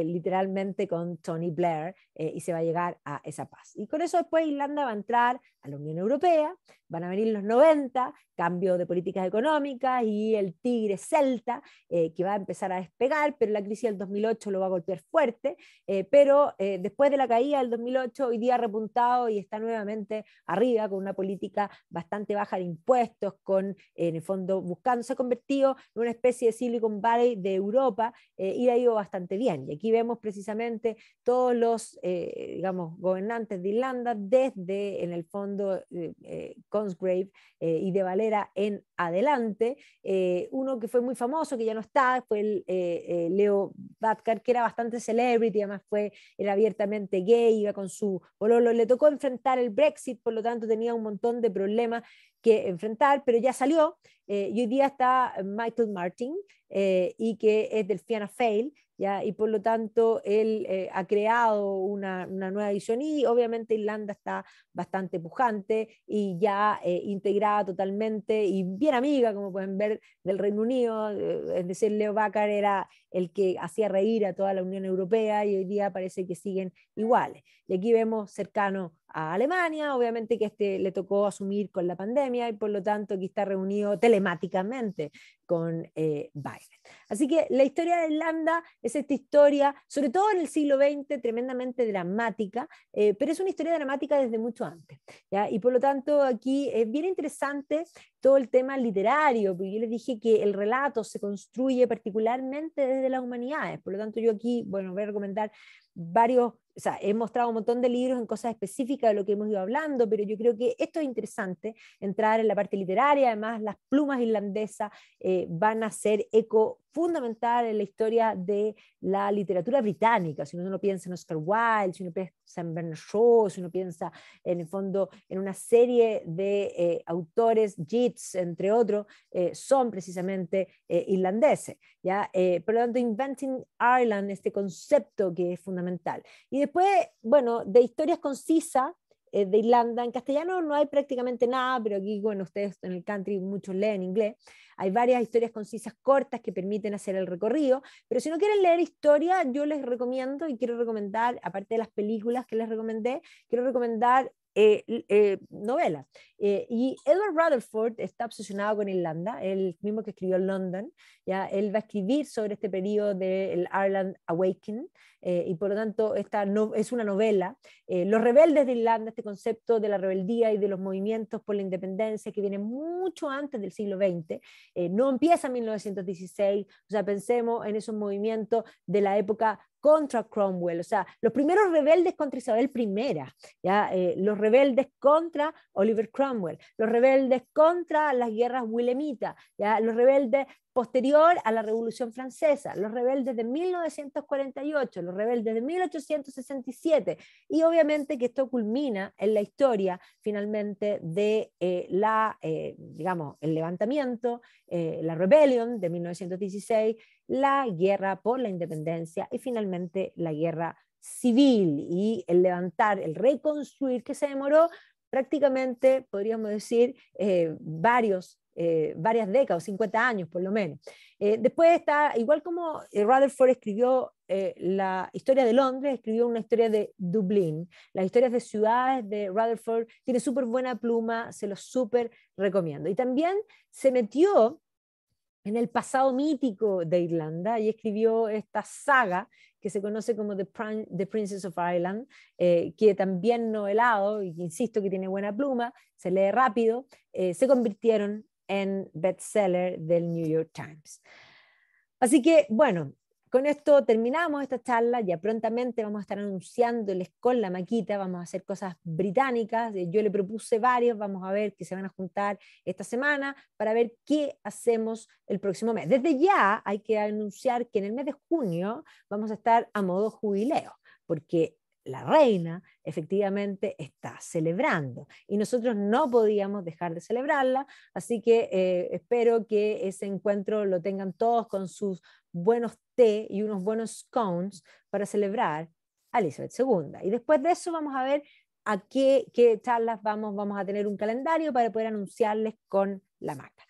Speaker 1: literalmente con Tony Blair, y se va a llegar a esa paz. Y con eso después Irlanda va a entrar a la Unión Europea, van a venir los 90, cambio de políticas económicas y el tigre celta que va a empezar a despegar, pero la crisis del 2008 lo va a golpear fuerte, pero después de la caída del 2008 hoy día ha repuntado y está nuevamente arriba con una política bastante baja de impuestos, en el fondo buscando, se ha convertido en una especie de Silicon Valley de Europa, y ha ido bastante bien. Y aquí vemos precisamente todos los digamos, gobernantes de Irlanda desde, en el fondo, Cosgrave y de Valera en adelante. Uno que fue muy famoso, que ya no está, fue el Leo Varadkar, que era bastante celebrity, además era abiertamente gay, iba con su pololo, le tocó enfrentar el Brexit, por lo tanto tenía un montón de problemas que enfrentar, pero ya salió, y hoy día está Michael Martin, y que es del Fianna Fáil, ¿ya? Y por lo tanto él ha creado una nueva edición, y obviamente Irlanda está bastante pujante y ya integrada totalmente y bien amiga, como pueden ver, del Reino Unido. Es decir, Leo Varadkar era el que hacía reír a toda la Unión Europea, y hoy día parece que siguen iguales. Y aquí vemos cercano a Alemania, obviamente que le tocó asumir con la pandemia, y por lo tanto aquí está reunido telemáticamente con Biden. Así que la historia de Irlanda es esta historia, sobre todo en el siglo XX, tremendamente dramática, pero es una historia dramática desde mucho antes, ¿ya? Y por lo tanto aquí es bien interesante todo el tema literario, porque yo les dije que el relato se construye particularmente desde las humanidades. Por lo tanto, yo aquí, bueno, voy a recomendar varios, o sea, he mostrado un montón de libros en cosas específicas de lo que hemos ido hablando, pero yo creo que esto es interesante, entrar en la parte literaria. Además, las plumas irlandesas van a ser eco fundamental en la historia de la literatura británica. Si uno piensa en Oscar Wilde, si uno piensa en Bernard Shaw, si uno piensa en el fondo en una serie de autores, Yeats, entre otros, son precisamente irlandeses, ¿ya? Por lo tanto, Inventing Ireland, este concepto que es fundamental. Y después, bueno, de historias concisas de Irlanda, en castellano no hay prácticamente nada, pero aquí, bueno, ustedes en el country muchos leen inglés. Hay varias historias concisas cortas que permiten hacer el recorrido, pero si no quieren leer historia, yo les recomiendo y quiero recomendar, aparte de las películas que les recomendé, quiero recomendar novelas. Y Edward Rutherford está obsesionado con Irlanda, el mismo que escribió London, ¿ya? Él va a escribir sobre este periodo del Ireland Awakening, y por lo tanto esta es una novela. Los rebeldes de Irlanda, este concepto de la rebeldía y de los movimientos por la independencia que viene mucho antes del siglo XX, no empieza en 1916, o sea, pensemos en esos movimientos de la época contra Cromwell, o sea, los primeros rebeldes contra Isabel I, ¿ya? Los rebeldes contra Oliver Cromwell, los rebeldes contra las guerras wilhelmitas, ¿ya? Los rebeldes posterior a la Revolución Francesa, los rebeldes de 1948, los rebeldes de 1867, y obviamente que esto culmina en la historia finalmente de digamos, el levantamiento, la rebelión de 1916, la guerra por la independencia y finalmente la guerra civil y el levantar, el reconstruir, que se demoró prácticamente, podríamos decir, varios varias décadas, 50 años por lo menos. Después está, igual como Rutherford escribió la historia de Londres, escribió una historia de Dublín. Las historias de ciudades de Rutherford tiene súper buena pluma, se los súper recomiendo. Y también se metió en el pasado mítico de Irlanda y escribió esta saga que se conoce como The Princess of Ireland, que también novelado, y insisto que tiene buena pluma, se lee rápido, se convirtieron en bestseller del New York Times. Así que, bueno, con esto terminamos esta charla, ya prontamente vamos a estar anunciándoles con la Maquita, vamos a hacer cosas británicas, yo le propuse varios, vamos a ver que se van a juntar esta semana para ver qué hacemos el próximo mes. Desde ya hay que anunciar que en el mes de junio vamos a estar a modo jubileo, porque la reina efectivamente está celebrando y nosotros no podíamos dejar de celebrarla, así que espero que ese encuentro lo tengan todos con sus buenos té y unos buenos scones para celebrar a Elizabeth II. Y después de eso vamos a ver a qué charlas vamos a tener un calendario para poder anunciarles con la Maca.